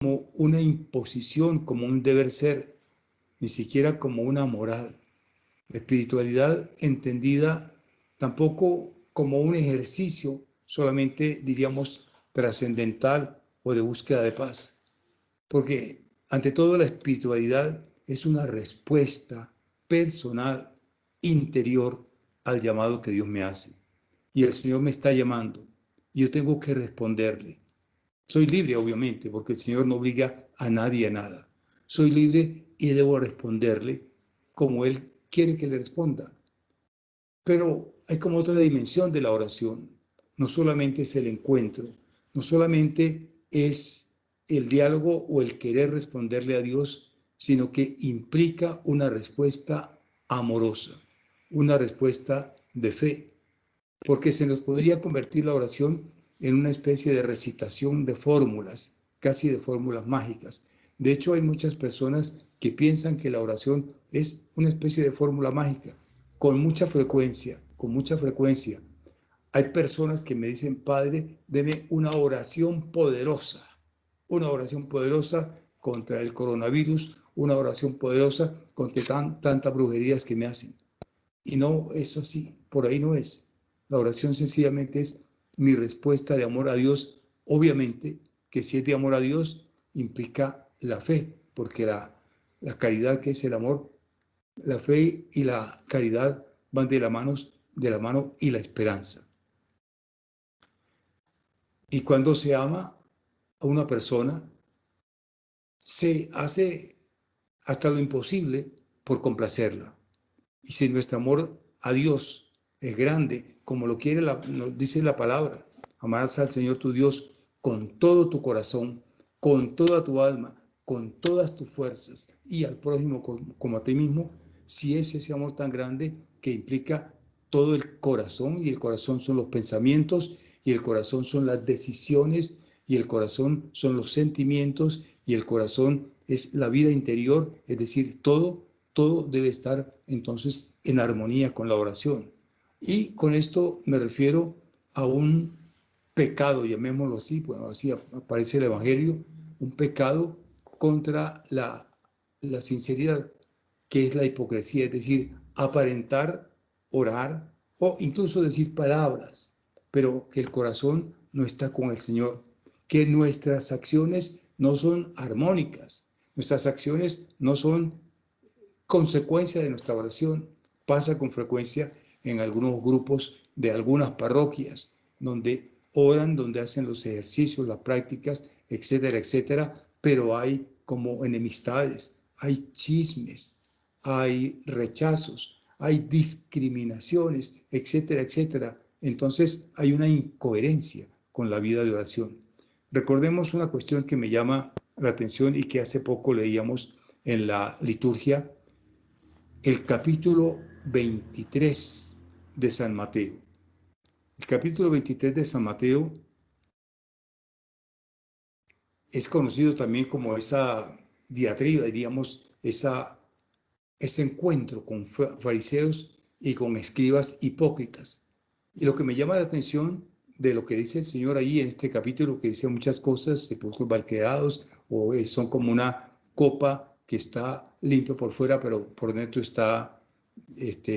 como una imposición, como un deber ser, ni siquiera como una moral. La espiritualidad entendida tampoco como un ejercicio solamente, diríamos, trascendental o de búsqueda de paz. Porque ante todo la espiritualidad es una respuesta personal, interior al llamado que Dios me hace. Y el Señor me está llamando y yo tengo que responderle. Soy libre, obviamente, porque el Señor no obliga a nadie a nada. Soy libre y debo responderle como Él quiere que le responda. Pero hay como otra dimensión de la oración. No solamente es el encuentro, no solamente es el diálogo o el querer responderle a Dios, sino que implica una respuesta amorosa, una respuesta de fe, porque se nos podría convertir la oración en una especie de recitación de fórmulas, casi de fórmulas mágicas. De hecho, hay muchas personas que piensan que la oración es una especie de fórmula mágica, con mucha frecuencia, con mucha frecuencia. Hay personas que me dicen, Padre, deme una oración poderosa contra el coronavirus, una oración poderosa contra tantas brujerías que me hacen. Y no es así, por ahí no es. La oración sencillamente es mi respuesta de amor a Dios. Obviamente que si es de amor a Dios, implica la fe, porque la caridad, que es el amor, la fe y la caridad van de la mano y la esperanza. Y cuando se ama a una persona, se hace hasta lo imposible por complacerla. Y si nuestro amor a Dios es grande, como lo quiere nos dice la palabra, amarás al Señor tu Dios con todo tu corazón, con toda tu alma, con todas tus fuerzas, y al prójimo como a ti mismo. Si es ese amor tan grande que implica todo el corazón, y el corazón son los pensamientos, y el corazón son las decisiones, y el corazón son los sentimientos, y el corazón es la vida interior, es decir, todo debe estar entonces en armonía con la oración. Y con esto me refiero a un pecado, llamémoslo así, bueno, así aparece el Evangelio, un pecado contra la sinceridad, que es la hipocresía, es decir, aparentar, orar o incluso decir palabras, pero que el corazón no está con el Señor, que nuestras acciones no son armónicas, nuestras acciones no son consecuencia de nuestra oración. Pasa con frecuencia en algunos grupos de algunas parroquias, donde oran, donde hacen los ejercicios, las prácticas, etcétera, etcétera, pero hay como enemistades, hay chismes, hay rechazos, hay discriminaciones, etcétera, etcétera. Entonces hay una incoherencia con la vida de oración. Recordemos una cuestión que me llama la atención y que hace poco leíamos en la liturgia, el capítulo 23 de San Mateo. El capítulo 23 de San Mateo es conocido también como esa diatriba, diríamos, ese encuentro con fariseos y con escribas hipócritas. Y lo que me llama la atención de lo que dice el Señor ahí en este capítulo, que dice muchas cosas, sepulcros balqueados, o son como una copa que está limpia por fuera, pero por dentro está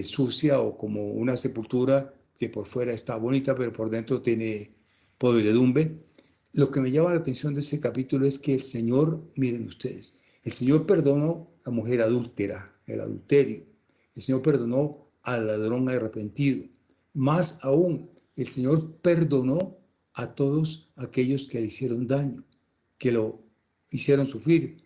sucia, o como una sepultura que por fuera está bonita, pero por dentro tiene podredumbre. Lo que me llama la atención de ese capítulo es que el Señor, miren ustedes, el Señor perdonó a la mujer adúltera, el adulterio. El Señor perdonó al ladrón arrepentido. Más aún, el Señor perdonó a todos aquellos que le hicieron daño, que lo hicieron sufrir,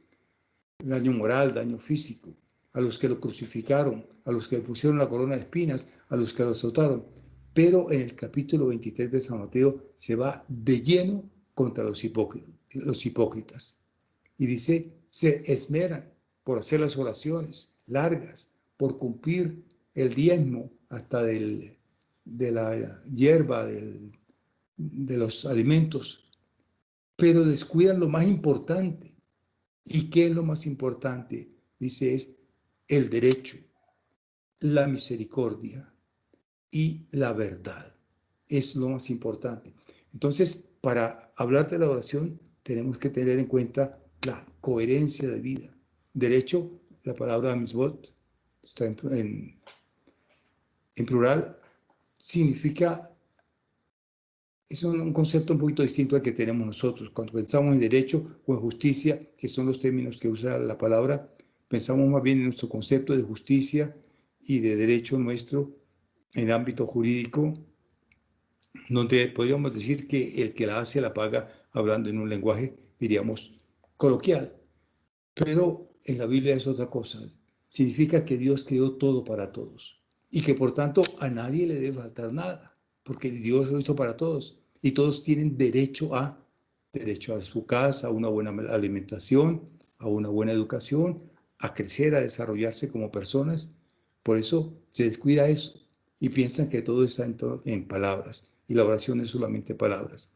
daño moral, daño físico, a los que lo crucificaron, a los que le pusieron la corona de espinas, a los que lo azotaron. Pero en el capítulo 23 de San Mateo se va de lleno contra los hipócritas. Y dice, se esmeran por hacer las oraciones largas, por cumplir el diezmo hasta de la hierba, de los alimentos, pero descuidan lo más importante. ¿Y qué es lo más importante? Dice, es el derecho, la misericordia y la verdad. Es lo más importante. Entonces, para hablar de la oración, tenemos que tener en cuenta la coherencia de vida. Derecho, la palabra mitzvot, está en plural, significa, es un concepto un poquito distinto al que tenemos nosotros. Cuando pensamos en derecho o en justicia, que son los términos que usa la palabra, pensamos más bien en nuestro concepto de justicia y de derecho nuestro en ámbito jurídico, donde podríamos decir que el que la hace la paga, hablando en un lenguaje, diríamos, coloquial. Pero en la Biblia es otra cosa. Significa que Dios creó todo para todos y que por tanto a nadie le debe faltar nada, porque Dios lo hizo para todos y todos tienen derecho a su casa, a una buena alimentación, a una buena educación, a crecer, a desarrollarse como personas. Por eso se descuida eso y piensan que todo está en palabras, y la oración es solamente palabras.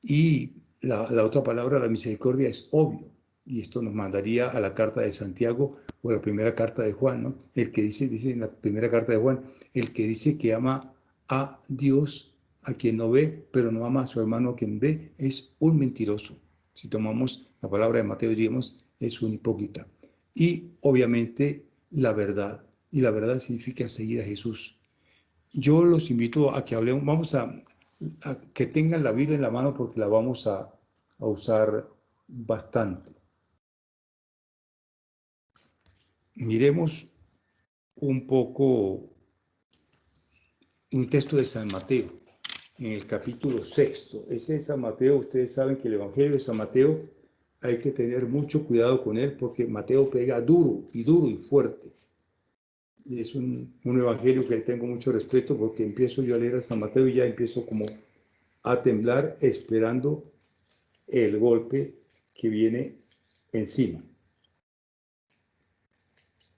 Y la otra palabra, la misericordia, es obvio, y esto nos mandaría a la carta de Santiago o a la primera carta de Juan, ¿no? El que dice en la primera carta de Juan, el que dice que ama a Dios, a quien no ve, pero no ama a su hermano a quien ve, es un mentiroso. Si tomamos la palabra de Mateo, diríamos, es un hipócrita. Y obviamente la verdad, y la verdad significa seguir a Jesús. Yo los invito a que hablemos, vamos a que tengan la Biblia en la mano porque la vamos a usar bastante. Miremos un poco un texto de San Mateo, en el capítulo 6. Ese es San Mateo. Ustedes saben que el Evangelio de San Mateo hay que tener mucho cuidado con él porque Mateo pega duro y fuerte. Es un evangelio que tengo mucho respeto porque empiezo yo a leer a San Mateo y ya empiezo como a temblar esperando el golpe que viene encima.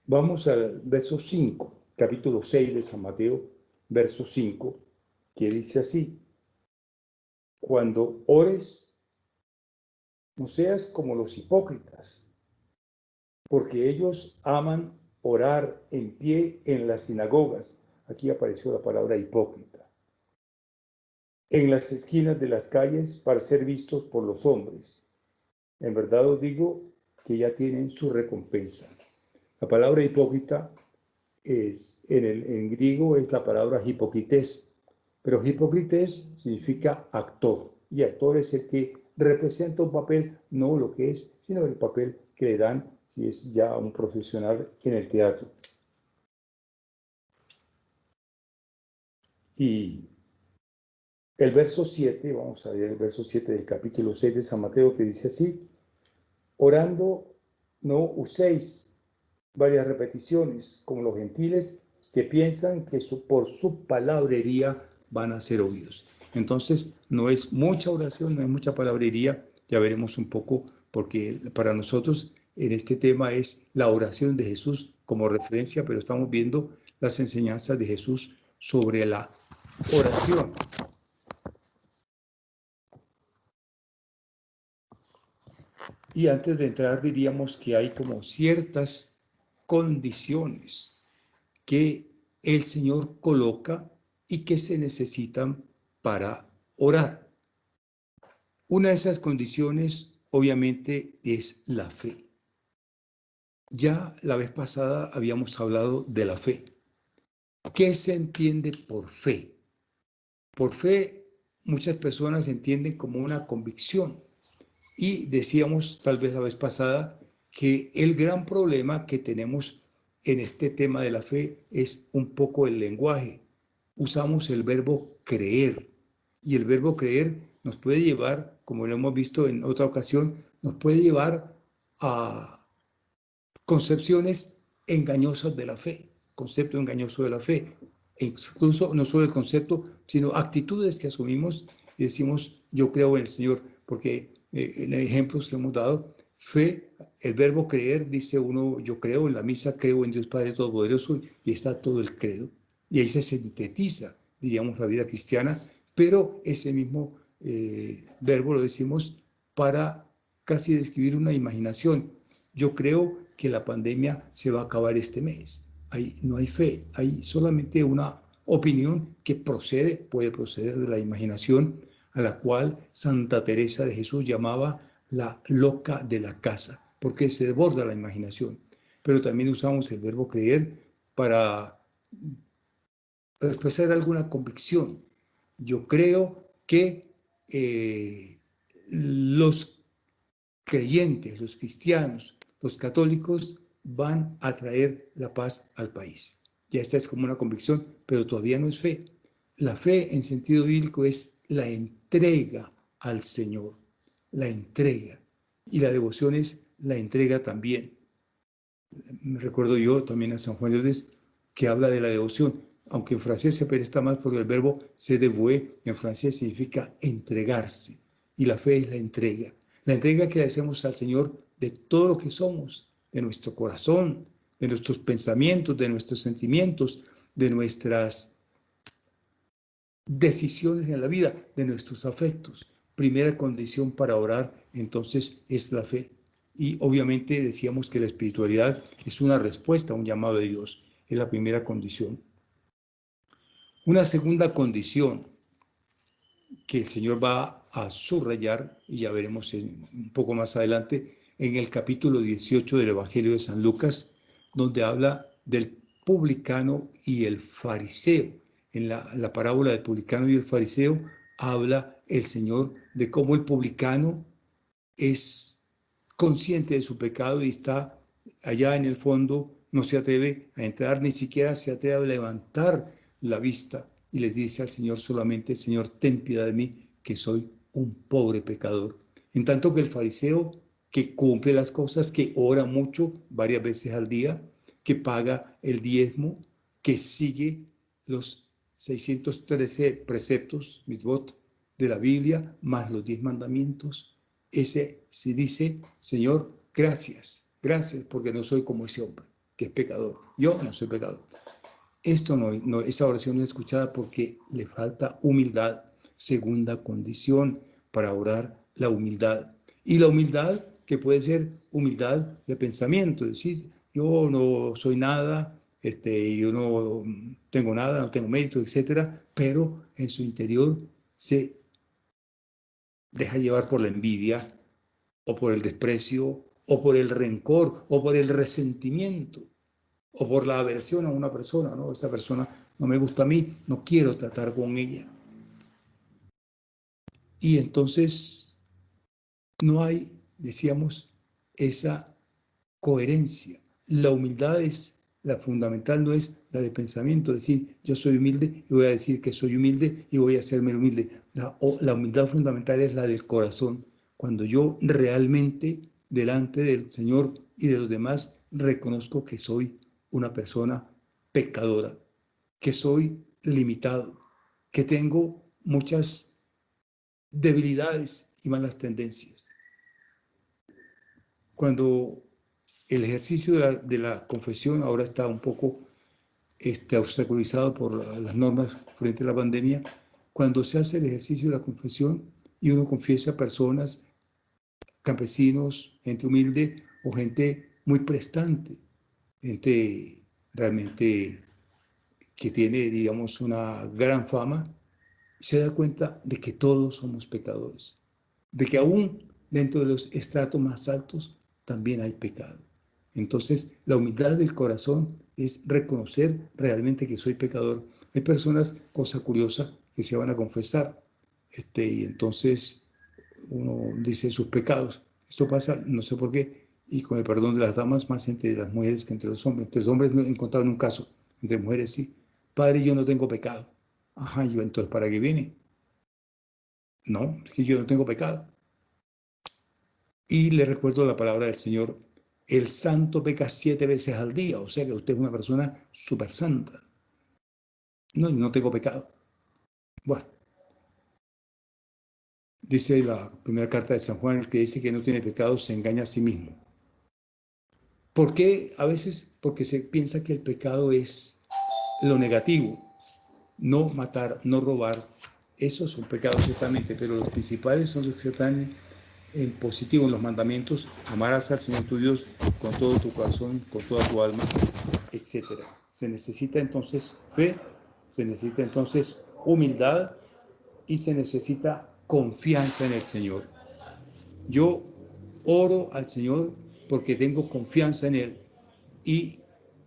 Vamos al verso 5, capítulo 6 de San Mateo, verso 5, que dice así: cuando ores, no seas como los hipócritas, porque ellos aman orar en pie en las sinagogas. Aquí apareció la palabra hipócrita. En las esquinas de las calles para ser vistos por los hombres. En verdad os digo que ya tienen su recompensa. La palabra hipócrita en griego es la palabra hipócrites, pero hipócrites significa actor, y actor es el que representa un papel, no lo que es, sino el papel que le dan si es ya un profesional en el teatro. Y el verso 7, vamos a ver el verso 7 del capítulo 6 de San Mateo, que dice así: orando no uséis varias repeticiones, como los gentiles que piensan que por su palabrería van a ser oídos. Entonces, no es mucha oración, no es mucha palabrería, ya veremos un poco, porque para nosotros en este tema es la oración de Jesús como referencia, pero estamos viendo las enseñanzas de Jesús sobre la oración. Y antes de entrar diríamos que hay como ciertas condiciones que el Señor coloca y que se necesitan para orar. Una de esas condiciones, obviamente, es la fe. Ya la vez pasada habíamos hablado de la fe. ¿Qué se entiende por fe? Por fe, muchas personas entienden como una convicción. Y decíamos tal vez la vez pasada que el gran problema que tenemos en este tema de la fe es un poco el lenguaje. Usamos el verbo creer, y el verbo creer nos puede llevar, como lo hemos visto en otra ocasión, nos puede llevar a concepciones engañosas de la fe, concepto engañoso de la fe, e incluso no solo el concepto, sino actitudes que asumimos y decimos yo creo en el Señor, porque en ejemplos que hemos dado, fe, el verbo creer, dice uno, yo creo en la misa, creo en Dios Padre Todopoderoso, y está todo el credo, y ahí se sintetiza, diríamos, la vida cristiana, pero ese mismo verbo lo decimos para casi describir una imaginación. Yo creo que la pandemia se va a acabar este mes. No hay fe, hay solamente una opinión que puede proceder de la imaginación, a la cual Santa Teresa de Jesús llamaba la loca de la casa, porque se desborda la imaginación. Pero también usamos el verbo creer para expresar alguna convicción. Yo creo que los creyentes, los cristianos, los católicos van a traer la paz al país. Ya esta es como una convicción, pero todavía no es fe. La fe en sentido bíblico es la entrega al Señor, la entrega. Y la devoción es la entrega también. Me recuerdo yo también a San Juan de Dios que habla de la devoción, aunque en francés se presta más porque el verbo se dévouer en francés significa entregarse, y la fe es la entrega que le hacemos al Señor de todo lo que somos, de nuestro corazón, de nuestros pensamientos, de nuestros sentimientos, de nuestras decisiones en la vida, de nuestros afectos. Primera condición para orar, entonces, es la fe. Y obviamente decíamos que la espiritualidad es una respuesta a un llamado de Dios, es la primera condición. Una segunda condición que el Señor va a subrayar, y ya veremos un poco más adelante, en el capítulo 18 del Evangelio de San Lucas, donde habla del publicano y el fariseo. En la parábola del publicano y el fariseo habla el Señor de cómo el publicano es consciente de su pecado y está allá en el fondo, no se atreve a entrar, ni siquiera se atreve a levantar la vista y les dice al Señor solamente: Señor, ten piedad de mí, que soy un pobre pecador. En tanto que el fariseo, que cumple las cosas, que ora mucho, varias veces al día, que paga el diezmo, que sigue los 613 preceptos, mitzvot, de la Biblia, más los 10 mandamientos, ese sí dice: Señor, gracias, gracias porque no soy como ese hombre, que es pecador. Yo no soy pecador. Esa oración no es escuchada porque le falta humildad. Segunda condición para orar, la humildad. Y la humildad, que puede ser humildad de pensamiento, es decir, yo no soy nada, yo no tengo nada, no tengo mérito, etcétera, pero en su interior se deja llevar por la envidia, o por el desprecio, o por el rencor, o por el resentimiento, o por la aversión a una persona, ¿no? Esa persona no me gusta a mí, no quiero tratar con ella. Y entonces no hay, decíamos, esa coherencia. La humildad es la fundamental, no es la de pensamiento, decir yo soy humilde y voy a decir que soy humilde y voy a hacerme humilde. La humildad fundamental es la del corazón, cuando yo realmente delante del Señor y de los demás reconozco que soy una persona pecadora, que soy limitado, que tengo muchas debilidades y malas tendencias. Cuando el ejercicio de la confesión ahora está un poco obstaculizado por las normas frente a la pandemia, cuando se hace el ejercicio de la confesión y uno confiesa a personas, campesinos, gente humilde o gente muy prestante, gente realmente que tiene, digamos, una gran fama, se da cuenta de que todos somos pecadores, de que aún dentro de los estratos más altos también hay pecado. Entonces, la humildad del corazón es reconocer realmente que soy pecador. Hay personas, cosa curiosa, que se van a confesar, y entonces uno dice sus pecados. Esto pasa, no sé por qué, y con el perdón de las damas, más entre las mujeres que entre los hombres. Entre los hombres no he encontrado en un caso, entre mujeres sí. Padre, yo no tengo pecado. Ajá, y entonces, ¿para qué viene? No, es que yo no tengo pecado. Y le recuerdo la palabra del Señor: el santo peca 7 veces al día, o sea que usted es una persona súper santa. No, no tengo pecado. Bueno, dice la primera carta de San Juan, el que dice que no tiene pecado se engaña a sí mismo. ¿Por qué? A veces porque se piensa que el pecado es lo negativo: no matar, no robar. Esos son pecados ciertamente, pero los principales son los que están en positivo en los mandamientos: amarás al Señor tu Dios con todo tu corazón, con toda tu alma, etc. Se necesita entonces fe, se necesita entonces humildad y se necesita confianza en el Señor. Yo oro al Señor porque tengo confianza en Él. Y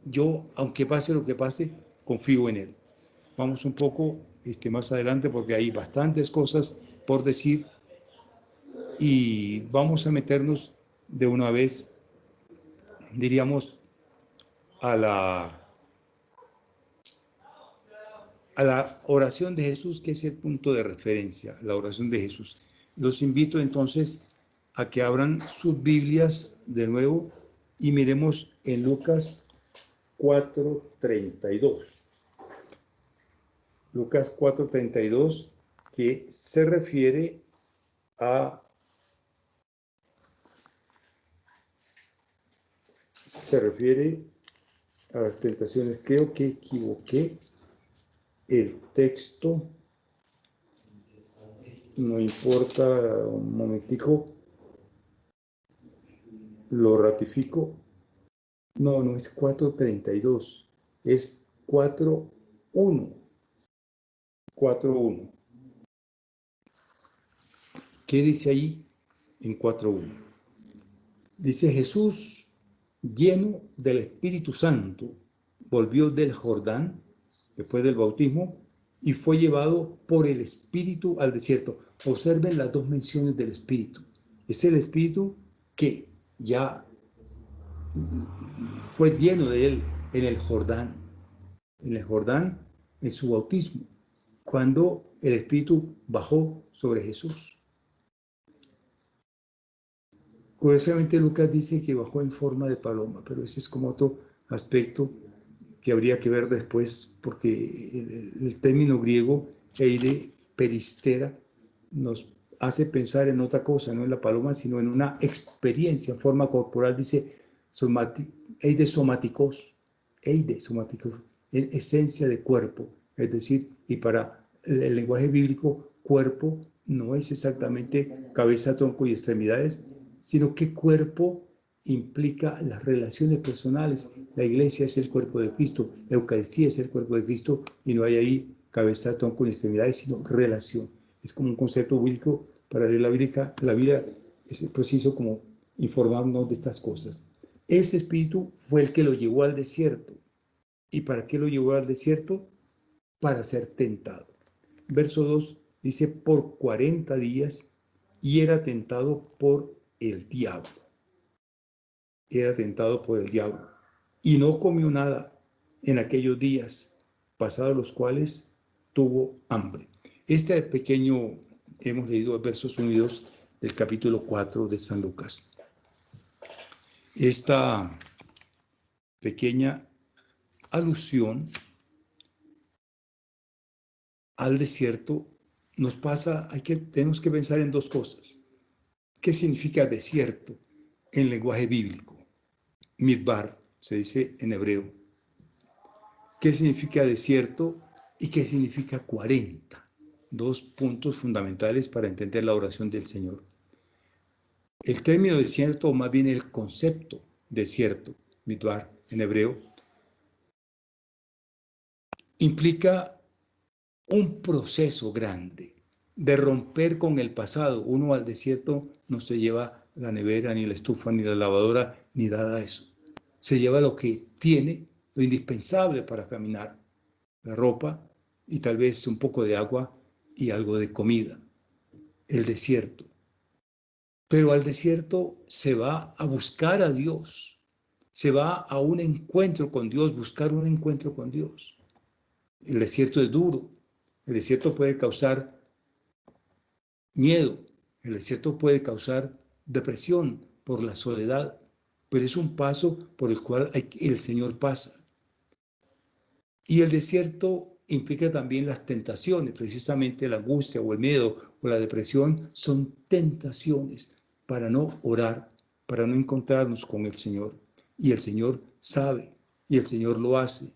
yo, aunque pase lo que pase, confío en Él. Vamos un poco más adelante porque hay bastantes cosas por decir y vamos a meternos de una vez, diríamos, a la oración de Jesús, que es el punto de referencia, la oración de Jesús. Los invito entonces a que abran sus Biblias de nuevo y miremos en Lucas 4:32. Lucas 4:32, que se refiere a las tentaciones. Creo que equivoqué el texto, no importa, un momentico, lo ratifico. No es 4:32, es 4:1. 4:1. ¿Qué dice ahí en 4:1? Dice: Jesús, lleno del Espíritu Santo, volvió del Jordán, después del bautismo, y fue llevado por el Espíritu al desierto. Observen las dos menciones del Espíritu. Es el Espíritu que ya fue lleno de él en el Jordán. En su bautismo, cuando el Espíritu bajó sobre Jesús. Curiosamente, Lucas dice que bajó en forma de paloma, pero ese es como otro aspecto que habría que ver después, porque el término griego, eide peristera, nos hace pensar en otra cosa, no en la paloma, sino en una experiencia en forma corporal. Dice eide somáticos, en esencia de cuerpo. Es decir, y para el lenguaje bíblico, cuerpo no es exactamente cabeza, tronco y extremidades, sino que cuerpo implica las relaciones personales. La iglesia es el cuerpo de Cristo, la Eucaristía es el cuerpo de Cristo, y no hay ahí cabeza, tronco y extremidades, sino relación. Es como un concepto bíblico. Para leer la Biblia es preciso como informarnos de estas cosas. Ese espíritu fue el que lo llevó al desierto. ¿Y para qué lo llevó al desierto? Para ser tentado. Verso 2 dice: por 40 días, y era tentado por el diablo. Era tentado por el diablo. Y no comió nada en aquellos días, pasados los cuales tuvo hambre. Este pequeño, hemos leído versos unidos del capítulo 4 de San Lucas. Esta pequeña alusión al desierto nos pasa, tenemos que pensar en dos cosas. ¿Qué significa desierto en lenguaje bíblico? Midbar, se dice en hebreo. ¿Qué significa desierto y qué significa 40? Dos puntos fundamentales para entender la oración del Señor. El término desierto, o más bien el concepto desierto, midbar en hebreo, implica un proceso grande de romper con el pasado. Uno al desierto no se lleva la nevera, ni la estufa, ni la lavadora, ni nada de eso. Se lleva lo que tiene, lo indispensable para caminar: la ropa y tal vez un poco de agua y algo de comida. El desierto. Pero al desierto se va a buscar a Dios. Se va a un encuentro con Dios, buscar un encuentro con Dios. El desierto es duro. El desierto puede causar miedo. El desierto puede causar depresión por la soledad, pero es un paso por el cual el Señor pasa. Y el desierto implica también las tentaciones. Precisamente la angustia o el miedo o la depresión son tentaciones para no orar, para no encontrarnos con el Señor. Y el Señor sabe, y el Señor lo hace.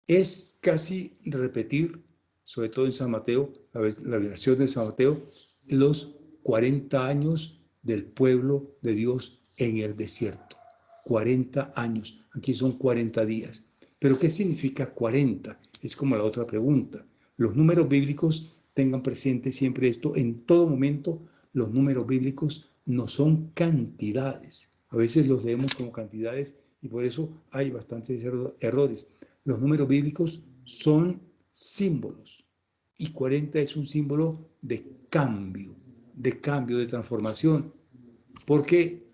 Es casi repetir, sobre todo en San Mateo, la versión de San Mateo, los 40 años del pueblo de Dios en el desierto. 40 años, aquí son 40 días. ¿Pero qué significa 40? Es como la otra pregunta. Los números bíblicos, tengan presente siempre esto en todo momento, los números bíblicos no son cantidades. A veces los leemos como cantidades y por eso hay bastantes errores. Los números bíblicos son símbolos y 40 es un símbolo de cambio, de transformación, porque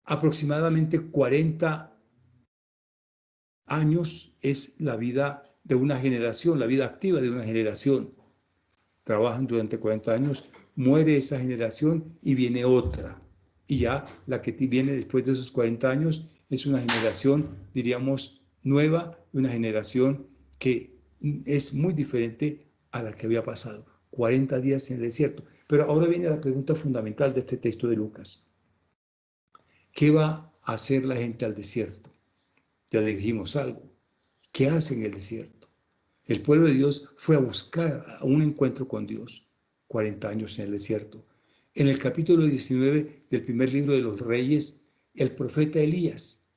aproximadamente 40 años es la vida de una generación, la vida activa de una generación. Trabajan durante 40 años, muere esa generación y viene otra. Y ya la que viene después de esos 40 años es una generación, diríamos, nueva, una generación que es muy diferente a la que había pasado. 40 días en el desierto. Pero ahora viene la pregunta fundamental de este texto de Lucas. ¿Qué va a hacer la gente al desierto? Ya le dijimos algo. ¿Qué hace en el desierto? El pueblo de Dios fue a buscar un encuentro con Dios, 40 años en el desierto. En el capítulo 19 del primer libro de los Reyes, el profeta Elías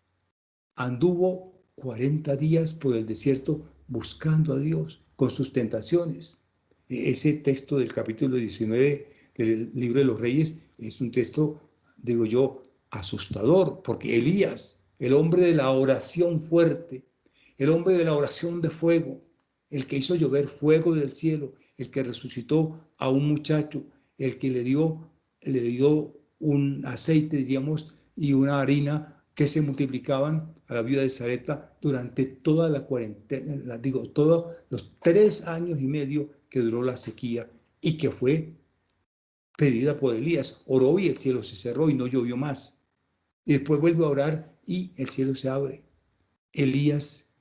anduvo 40 días por el desierto buscando a Dios con sus tentaciones. Ese texto del capítulo 19 del libro de los Reyes es un texto, digo yo, asustador, porque Elías, el hombre de la oración fuerte, el hombre de la oración de fuego, el que hizo llover fuego del cielo, el que resucitó a un muchacho, el que le dio un aceite, diríamos, y una harina que se multiplicaban a la viuda de Sarepta durante toda la cuarentena, todos los 3 años y medio que duró la sequía y que fue pedida por Elías. Oró y el cielo se cerró y no llovió más. Y después vuelve a orar y el cielo se abre. Elías,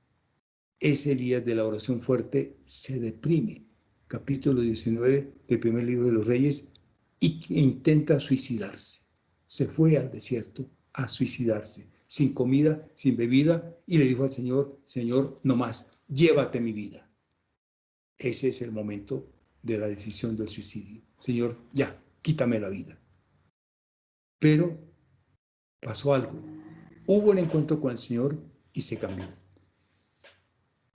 ese Elías de la oración fuerte, se deprime. Capítulo 19 del primer libro de los Reyes, e intenta suicidarse. Se fue al desierto a suicidarse, sin comida, sin bebida, y le dijo al Señor, Señor, no más, llévate mi vida. Ese es el momento de la decisión del suicidio. Señor, ya, quítame la vida. Pero pasó algo. Hubo un encuentro con el Señor y se cambió.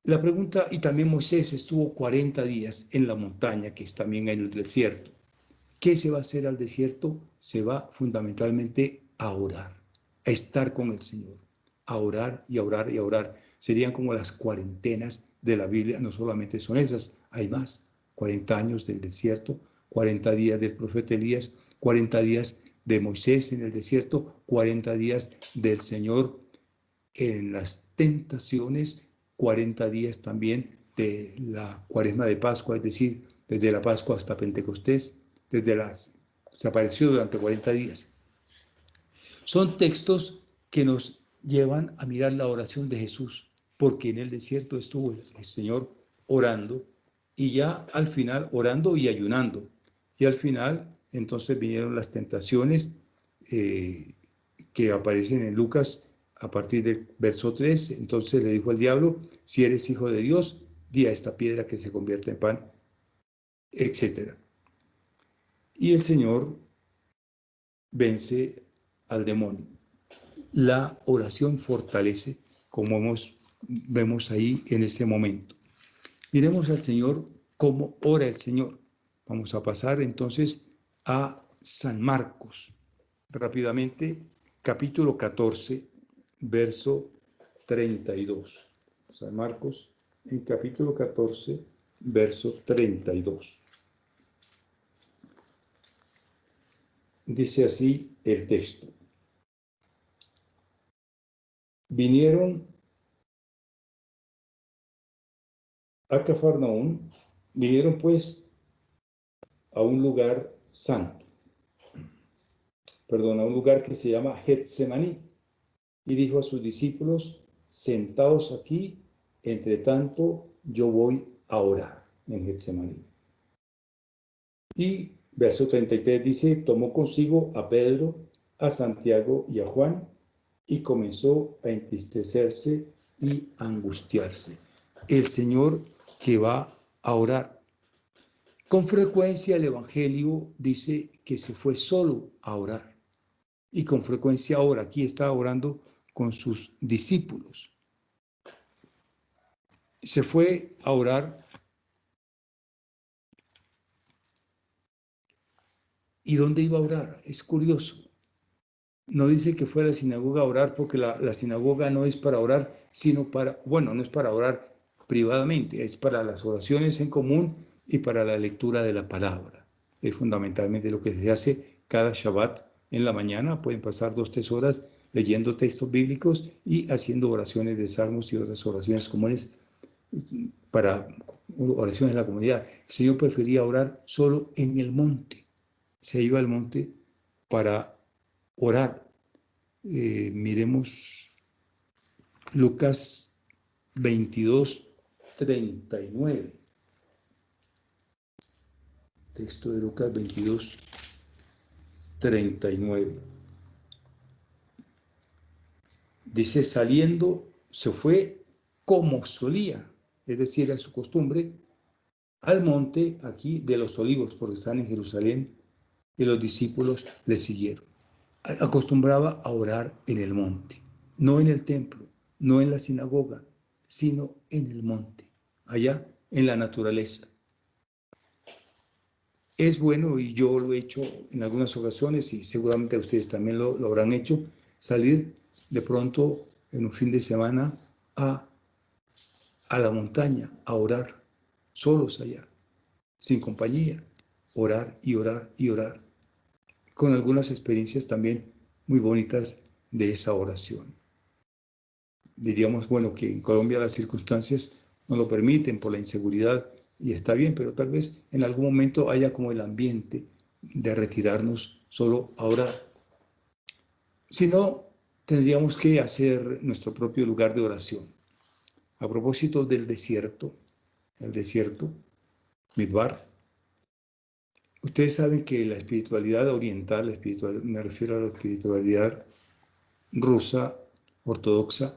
La pregunta, y también Moisés estuvo 40 días en la montaña, que es también en el desierto. ¿Qué se va a hacer al desierto? Se va fundamentalmente a orar, a estar con el Señor, a orar y a orar y a orar. Serían como las cuarentenas de la Biblia, no solamente son esas, hay más. 40 años del desierto, 40 días del profeta Elías, 40 días de Moisés en el desierto, 40 días del Señor en las tentaciones, 40 días también de la cuaresma de Pascua, es decir, desde la Pascua hasta Pentecostés, se apareció durante 40 días. Son textos que nos llevan a mirar la oración de Jesús, porque en el desierto estuvo el Señor orando y ya al final orando y ayunando. Y al final entonces vinieron las tentaciones que aparecen en Lucas a partir del verso 3. Entonces le dijo al diablo, si eres hijo de Dios, di a esta piedra que se convierta en pan, etc. Y el Señor vence al demonio. La oración fortalece, como vemos ahí en este momento. Miremos al Señor, cómo ora el Señor. Vamos a pasar entonces a San Marcos. Rápidamente, capítulo 14, verso 32. San Marcos, en capítulo 14, verso 32. Dice así el texto. Vinieron a Cafarnaún, vinieron pues a un lugar santo, a un lugar que se llama Getsemaní, y dijo a sus discípulos, sentaos aquí, entre tanto yo voy a orar en Getsemaní. Y verso 33 dice, tomó consigo a Pedro, a Santiago y a Juan, y comenzó a entristecerse y a angustiarse. El Señor que va a orar. Con frecuencia el Evangelio dice que se fue solo a orar. Y con frecuencia ahora, aquí está orando con sus discípulos. Se fue a orar ¿Y dónde iba a orar? Es curioso. No dice que fue a la sinagoga a orar porque la sinagoga no es para orar, sino para, bueno, no es para orar privadamente, es para las oraciones en común y para la lectura de la palabra. Es fundamentalmente lo que se hace cada Shabbat en la mañana. Pueden pasar 2, 3 horas leyendo textos bíblicos y haciendo oraciones de salmos y otras oraciones comunes para oraciones de la comunidad. El Señor prefería orar solo en el monte. Se iba al monte para orar. Miremos Lucas 22:39. Texto de Lucas 22:39. Dice, saliendo, se fue como solía, es decir, a su costumbre, al monte aquí de los Olivos, porque están en Jerusalén, y los discípulos le siguieron. Acostumbraba a orar en el monte, no en el templo, no en la sinagoga, sino en el monte, allá en la naturaleza. Es bueno, y yo lo he hecho en algunas ocasiones, y seguramente ustedes también lo habrán hecho, salir de pronto en un fin de semana a la montaña, a orar, solos allá, sin compañía, orar y orar y orar, con algunas experiencias también muy bonitas de esa oración. Diríamos, bueno, que en Colombia las circunstancias no lo permiten por la inseguridad y está bien, pero tal vez en algún momento haya como el ambiente de retirarnos solo a orar. Si no, tendríamos que hacer nuestro propio lugar de oración. A propósito del desierto, el desierto, Midbar, ustedes saben que la espiritualidad oriental, me refiero a la espiritualidad rusa, ortodoxa,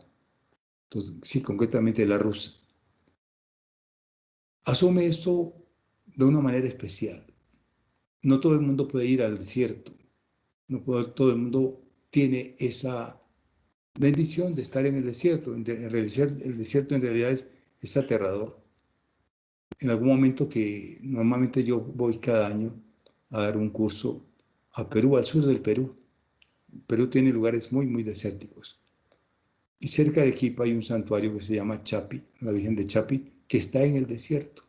entonces, sí, concretamente la rusa, asume esto de una manera especial. No todo el mundo puede ir al desierto, no todo el mundo tiene esa bendición de estar en el desierto. El desierto en realidad es aterrador. En algún momento que normalmente yo voy cada año a dar un curso a Perú, al sur del Perú. Perú tiene lugares muy, muy desérticos. Y cerca de Quipa hay un santuario que se llama Chapi, la Virgen de Chapi, que está en el desierto,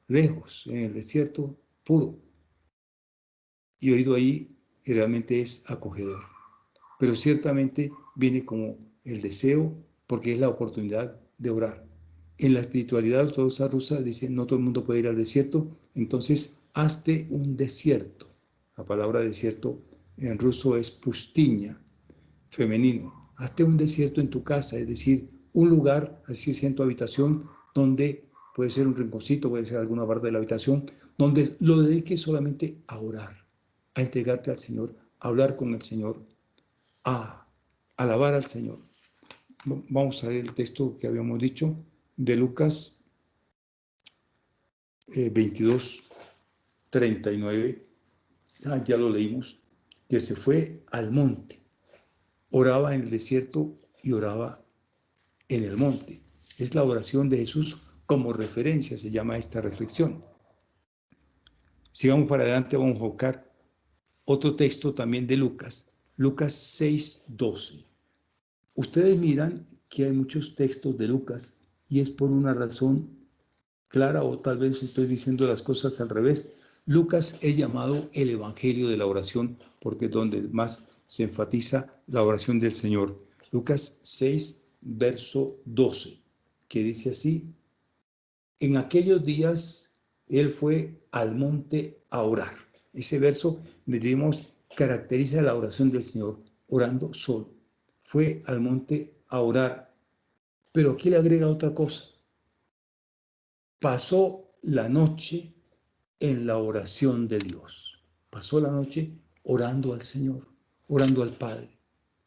lejos, en el desierto puro. Y he ido ahí y realmente es acogedor. Pero ciertamente viene como el deseo, porque es la oportunidad de orar. En la espiritualidad ortodoxa rusa dice, no todo el mundo puede ir al desierto, entonces hazte un desierto. La palabra desierto en ruso es pustiña, femenino. Hazte un desierto en tu casa, es decir, un lugar, así sea en tu habitación, donde puede ser un rinconcito, puede ser alguna parte de la habitación, donde lo dediques solamente a orar, a entregarte al Señor, a hablar con el Señor, a alabar al Señor. Vamos a ver el texto que habíamos dicho de Lucas 22:39. Ya lo leímos, que se fue al monte, oraba en el desierto y oraba en el monte. Es la oración de Jesús como referencia, se llama esta reflexión. Sigamos para adelante, vamos a buscar otro texto también de Lucas, Lucas 6:12. Ustedes miran que hay muchos textos de Lucas y es por una razón clara, o tal vez estoy diciendo las cosas al revés. Lucas es llamado el Evangelio de la oración porque es donde más se enfatiza la oración del Señor. Lucas 6, verso 12, que dice así: en aquellos días él fue al monte a orar. Ese verso, diríamos, caracteriza la oración del Señor, orando solo. Fue al monte a orar. Pero aquí le agrega otra cosa. Pasó la noche en la oración de Dios. Pasó la noche orando al Señor, orando al Padre.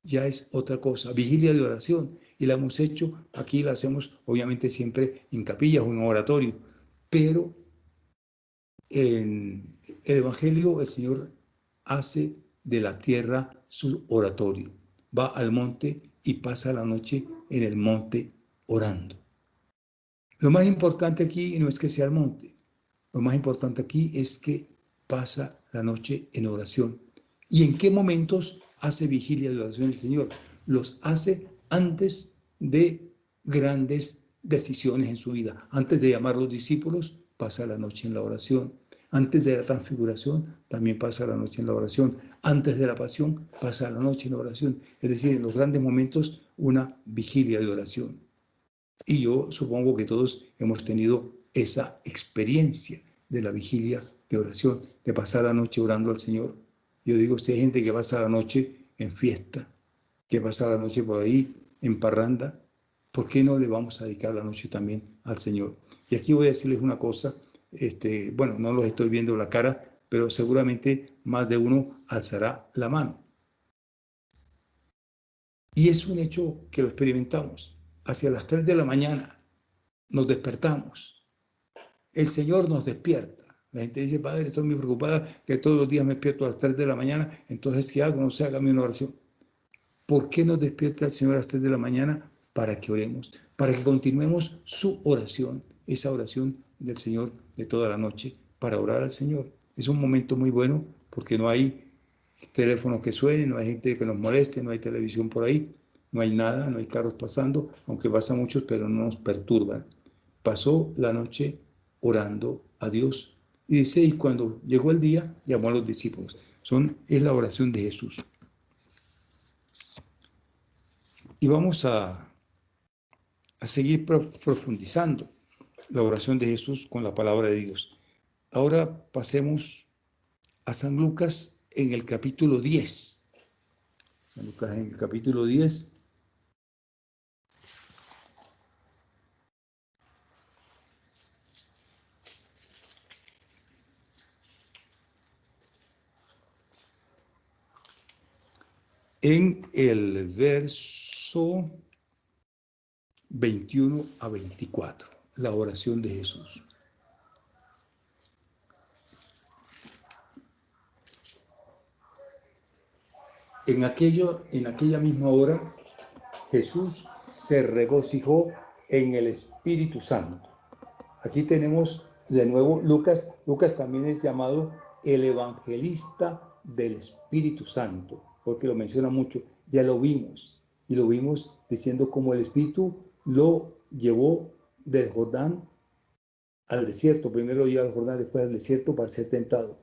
Ya es otra cosa, vigilia de oración. Y la hemos hecho, aquí la hacemos obviamente siempre en capillas o en oratorio. Pero en el Evangelio el Señor hace de la tierra su oratorio. Va al monte y pasa la noche en el monte orando. Lo más importante aquí no es que sea el monte. Lo más importante aquí es que pasa la noche en oración. ¿Y en qué momentos hace vigilia de oración el Señor? Los hace antes de grandes decisiones en su vida. Antes de llamar a los discípulos, pasa la noche en la oración. Antes de la transfiguración, también pasa la noche en la oración. Antes de la pasión, pasa la noche en la oración. Es decir, en los grandes momentos, una vigilia de oración. Y yo supongo que todos hemos tenido esa experiencia de la vigilia de oración, de pasar la noche orando al Señor. Yo digo, si hay gente que pasa la noche en fiesta, que pasa la noche por ahí en parranda, ¿por qué no le vamos a dedicar la noche también al Señor? Y aquí voy a decirles una cosa, bueno, no los estoy viendo la cara, pero seguramente más de uno alzará la mano. Y es un hecho que lo experimentamos. Hacia las 3 de la mañana nos despertamos. El Señor nos despierta. La gente dice, Padre, estoy muy preocupada que todos los días me despierto a las 3 de la mañana, entonces, ¿qué hago? No sé, hágame una oración. ¿Por qué nos despierta el Señor a las 3 de la mañana? Para que oremos, para que continuemos su oración, esa oración del Señor de toda la noche, para orar al Señor. Es un momento muy bueno porque no hay teléfono que suene, no hay gente que nos moleste, no hay televisión por ahí, no hay nada, no hay carros pasando, aunque pasan muchos, pero no nos perturban. Pasó la noche orando a Dios. Y dice, y cuando llegó el día, llamó a los discípulos. Es la oración de Jesús. Y vamos a seguir profundizando la oración de Jesús con la palabra de Dios. Ahora pasemos a San Lucas en el capítulo 10. San Lucas en el capítulo 10. En el verso 21 a 24, la oración de Jesús. En aquella misma hora, Jesús se regocijó en el Espíritu Santo. Aquí tenemos de nuevo Lucas. Lucas también es llamado el evangelista del Espíritu Santo, porque lo menciona mucho. Ya lo vimos, y lo vimos diciendo cómo el Espíritu lo llevó del Jordán al desierto. Primero lo lleva al Jordán, después al desierto para ser tentado.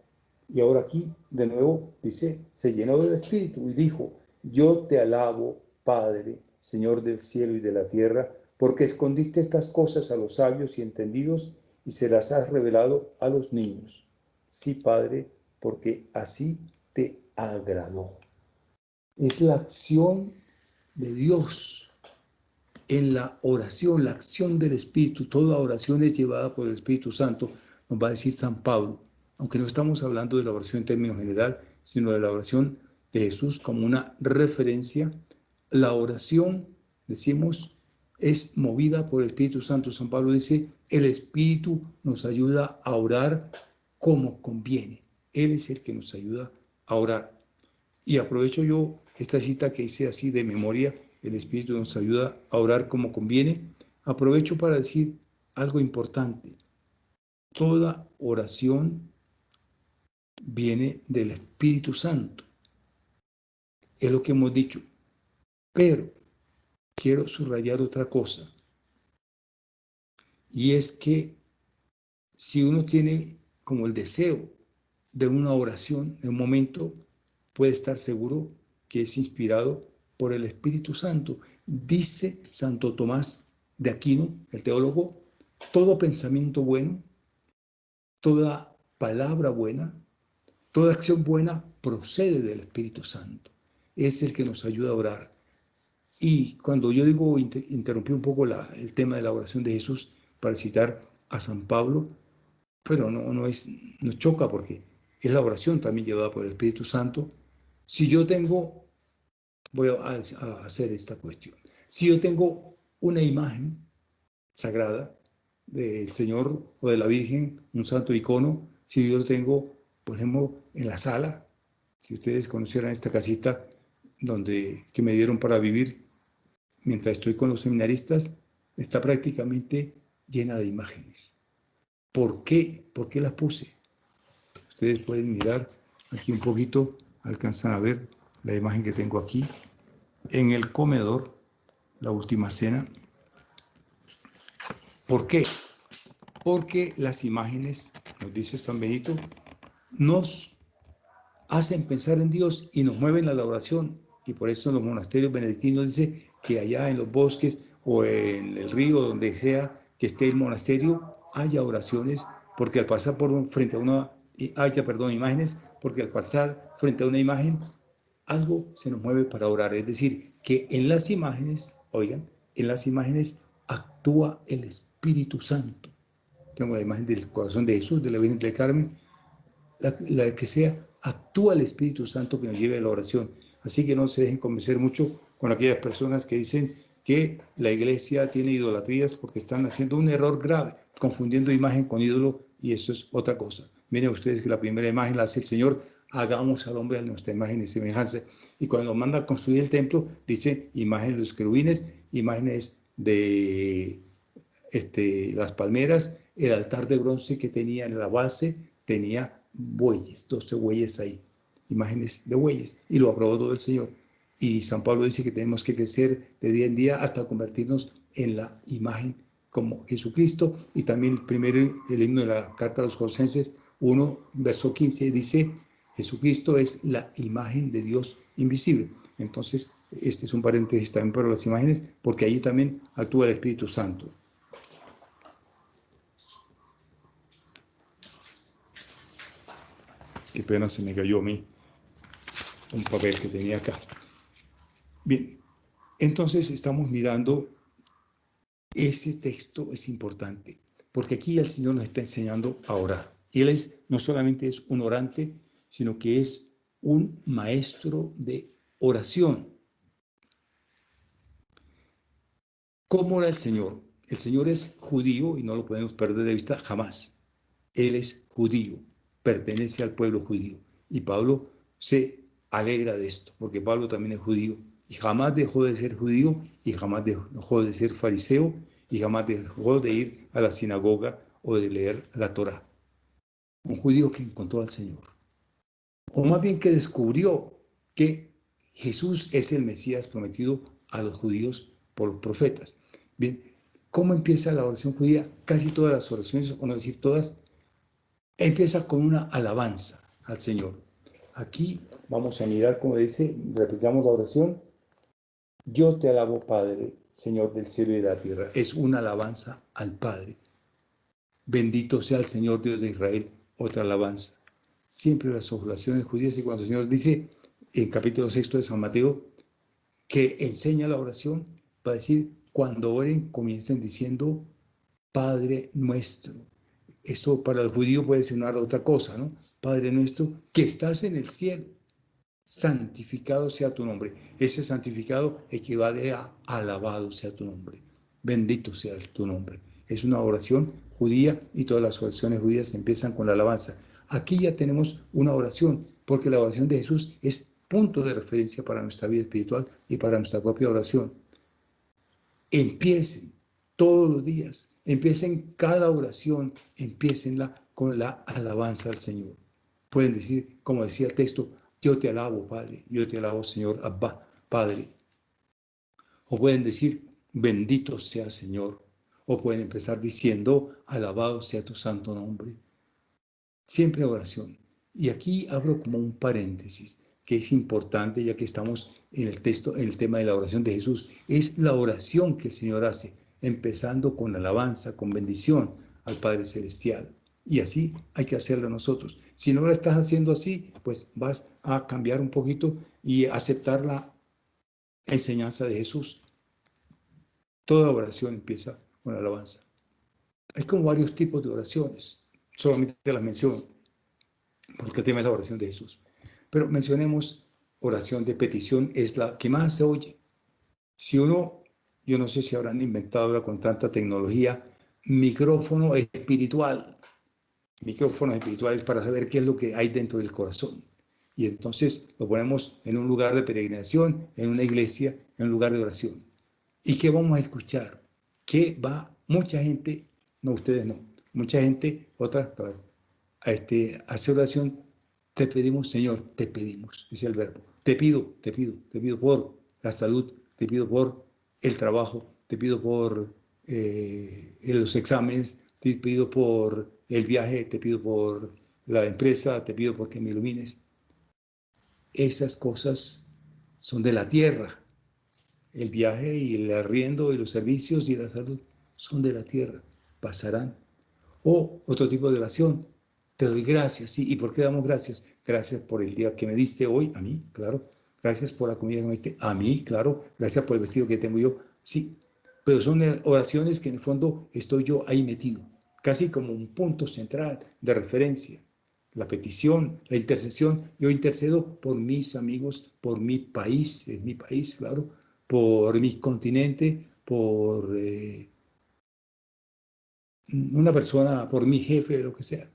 Y ahora aquí, de nuevo, dice, se llenó del Espíritu y dijo, yo te alabo, Padre, Señor del cielo y de la tierra, porque escondiste estas cosas a los sabios y entendidos y se las has revelado a los niños. Sí, Padre, porque así te agradó. Es la acción de Dios en la oración, la acción del Espíritu. Toda oración es llevada por el Espíritu Santo, nos va a decir San Pablo, aunque no estamos hablando de la oración en términos general, sino de la oración de Jesús como una referencia. La oración, decimos, es movida por el Espíritu Santo. San Pablo dice, el Espíritu nos ayuda a orar como conviene. Él es el que nos ayuda a orar. Y aprovecho yo esta cita que hice así de memoria, el Espíritu nos ayuda a orar como conviene. Aprovecho para decir algo importante. Toda oración viene del Espíritu Santo. Es lo que hemos dicho. Pero quiero subrayar otra cosa. Y es que si uno tiene como el deseo de una oración en un momento, puede estar seguro que es inspirado por el Espíritu Santo. Dice Santo Tomás de Aquino, el teólogo, todo pensamiento bueno, toda palabra buena, toda acción buena procede del Espíritu Santo. Es el que nos ayuda a orar. Y cuando yo digo, interrumpí un poco el tema de la oración de Jesús para citar a San Pablo, pero no choca porque es la oración también llevada por el Espíritu Santo. Si yo tengo, voy a hacer esta cuestión, si yo tengo una imagen sagrada del Señor o de la Virgen, un santo icono, si yo lo tengo, por ejemplo, en la sala, si ustedes conocieran esta casita que me dieron para vivir mientras estoy con los seminaristas, está prácticamente llena de imágenes. ¿Por qué? ¿Por qué las puse? Ustedes pueden mirar aquí un poquito, alcanzan a ver la imagen que tengo aquí. En el comedor, la última cena. ¿Por qué? Porque las imágenes, nos dice San Benito, nos hacen pensar en Dios y nos mueven a la oración. Y por eso en los monasterios benedictinos dice que allá en los bosques o en el río, donde sea que esté el monasterio, haya oraciones, porque al pasar frente a imágenes, porque al pasar frente a una imagen, algo se nos mueve para orar. Es decir, que en las imágenes, oigan, en las imágenes actúa el Espíritu Santo. Tengo la imagen del corazón de Jesús, de la Virgen del Carmen, la que sea, actúa el Espíritu Santo que nos lleve a la oración. Así que no se dejen convencer mucho con aquellas personas que dicen que la iglesia tiene idolatrías porque están haciendo un error grave, confundiendo imagen con ídolo, y esto es otra cosa. Miren ustedes que la primera imagen la hace el Señor: hagamos al hombre a nuestra imagen y semejanza. Y cuando manda a construir el templo, dice imágenes de los querubines, imágenes de las palmeras, el altar de bronce que tenía en la base tenía bueyes, 12 bueyes ahí, imágenes de bueyes, y lo aprobó todo el Señor. Y San Pablo dice que tenemos que crecer de día en día hasta convertirnos en la imagen como Jesucristo. Y también el himno de la carta a los Colosenses 1, verso 15, dice: Jesucristo es la imagen de Dios invisible. Entonces, este es un paréntesis también para las imágenes, porque allí también actúa el Espíritu Santo. Qué pena, se me cayó a mí un papel que tenía acá. Bien, entonces estamos mirando, ese texto es importante, porque aquí el Señor nos está enseñando a orar. Y Él no solamente es un orante, sino que es un maestro de oración. ¿Cómo ora el Señor? El Señor es judío y no lo podemos perder de vista jamás. Él es judío, pertenece al pueblo judío. Y Pablo se alegra de esto, porque Pablo también es judío. Y jamás dejó de ser judío, y jamás dejó de ser fariseo, y jamás dejó de ir a la sinagoga o de leer la Torá. Un judío que encontró al Señor. O más bien que descubrió que Jesús es el Mesías prometido a los judíos por los profetas. Bien, ¿cómo empieza la oración judía? Casi todas las oraciones, o no decir todas, empieza con una alabanza al Señor. Aquí vamos a mirar como dice, repitamos la oración: yo te alabo, Padre, Señor del cielo y de la tierra. Es una alabanza al Padre. Bendito sea el Señor Dios de Israel. Otra alabanza. Siempre las oraciones judías, y cuando el Señor dice en capítulo 6 de San Mateo que enseña la oración, va a decir: cuando oren, comiencen diciendo Padre nuestro. Esto para el judío puede sonar otra cosa, ¿no? Padre nuestro que estás en el cielo, santificado sea tu nombre. Ese santificado equivale a alabado sea tu nombre, bendito sea tu nombre. Es una oración judía, y todas las oraciones judías empiezan con la alabanza. Aquí ya tenemos una oración, porque la oración de Jesús es punto de referencia para nuestra vida espiritual y para nuestra propia oración. Empiecen todos los días, empiecen cada oración, empiecenla con la alabanza al Señor. Pueden decir, como decía el texto: yo te alabo, Padre, yo te alabo, Señor, Abba, Padre. O pueden decir, bendito sea, Señor. O pueden empezar diciendo, alabado sea tu santo nombre. Siempre oración. Y aquí abro como un paréntesis que es importante, ya que estamos en el texto, en el tema de la oración de Jesús. Es la oración que el Señor hace, empezando con alabanza, con bendición al Padre Celestial. Y así hay que hacerlo nosotros. Si no lo estás haciendo así, pues vas a cambiar un poquito y aceptar la enseñanza de Jesús. Toda oración empieza con alabanza. Hay como varios tipos de oraciones, solamente las menciono, porque el tema es la oración de Jesús. Pero mencionemos oración de petición, es la que más se oye. Si uno, yo no sé si habrán inventado ahora con tanta tecnología, micrófonos espirituales para saber qué es lo que hay dentro del corazón. Y entonces lo ponemos en un lugar de peregrinación, en una iglesia, en un lugar de oración. ¿Y qué vamos a escuchar? Que va mucha gente, no ustedes no, mucha gente, otra, hacer oración, te pedimos, Señor, te pedimos, es el verbo. Te pido por la salud, te pido por el trabajo, te pido por los exámenes, te pido por el viaje, te pido por la empresa, te pido porque me ilumines. Esas cosas son de la tierra. El viaje y el arriendo y los servicios y la salud son de la tierra, pasarán. O otro tipo de oración, te doy gracias, ¿sí? ¿Y por qué damos gracias? Gracias por el día que me diste hoy, a mí, claro. Gracias por la comida que me diste, a mí, claro. Gracias por el vestido que tengo yo, sí. Pero son oraciones que en el fondo estoy yo ahí metido, casi como un punto central de referencia. La petición, la intercesión, yo intercedo por mis amigos, por mi país, es mi país, claro, por mi continente, por una persona, por mi jefe, lo que sea.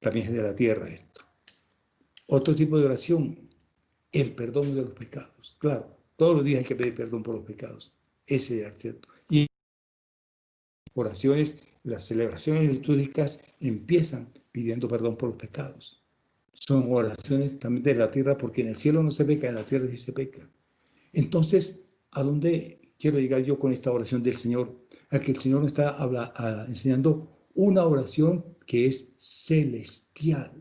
También es de la tierra esto. Otro tipo de oración, el perdón de los pecados. Claro, todos los días hay que pedir perdón por los pecados. Ese es cierto. Y oraciones, las celebraciones litúrgicas empiezan pidiendo perdón por los pecados. Son oraciones también de la tierra, porque en el cielo no se peca, en la tierra sí se peca. Entonces, ¿a dónde quiero llegar yo con esta oración del Señor? A que el Señor nos está enseñando una oración que es celestial.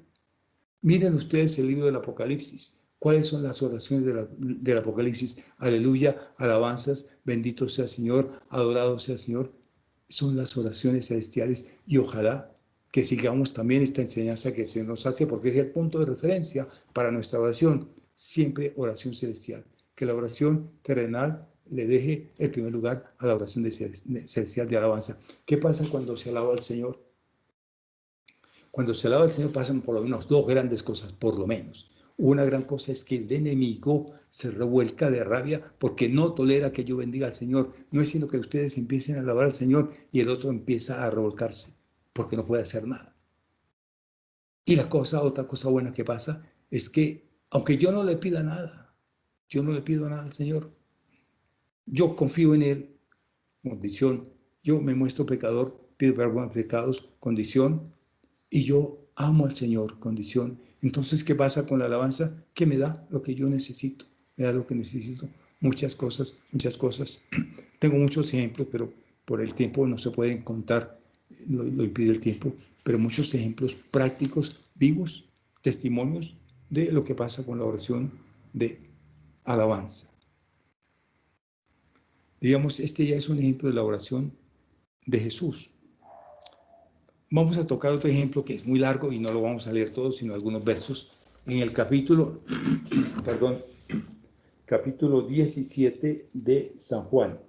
Miren ustedes el libro del Apocalipsis. ¿Cuáles son las oraciones del Apocalipsis? Aleluya, alabanzas, bendito sea el Señor, adorado sea el Señor. Son las oraciones celestiales y ojalá que sigamos también esta enseñanza que el Señor nos hace, porque es el punto de referencia para nuestra oración. Siempre oración celestial. Que la oración terrenal le deje el primer lugar a la oración celestial de alabanza. ¿Qué pasa cuando se alaba al Señor? Cuando se alaba al Señor pasan por lo menos dos grandes cosas, por lo menos. Una gran cosa es que el enemigo se revuelca de rabia porque no tolera que yo bendiga al Señor. No es sino que ustedes empiecen a alabar al Señor y el otro empieza a revolcarse porque no puede hacer nada. Y otra cosa buena que pasa es que aunque yo no le pida nada, yo no le pido nada al Señor, yo confío en Él, condición, yo me muestro pecador, pido perdón por pecados, condición, y yo amo al Señor, condición. Entonces, ¿qué pasa con la alabanza? Que me da lo que yo necesito, me da lo que necesito, muchas cosas, muchas cosas. Tengo muchos ejemplos, pero por el tiempo no se pueden contar, lo impide el tiempo, pero muchos ejemplos prácticos, vivos, testimonios de lo que pasa con la oración de alabanza. Digamos, este ya es un ejemplo de la oración de Jesús. Vamos a tocar otro ejemplo que es muy largo y no lo vamos a leer todo, sino algunos versos. En el capítulo, capítulo 17 de San Juan.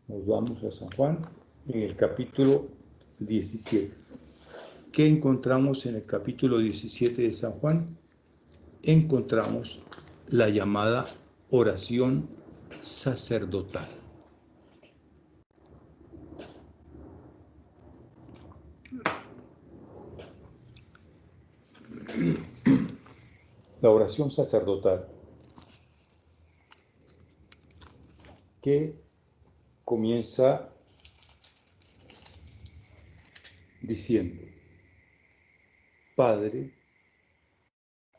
Nos vamos a San Juan en el capítulo 17. ¿Qué encontramos en el capítulo 17 de San Juan? Encontramos la llamada oración sacerdotal. La oración sacerdotal, que comienza diciendo: Padre,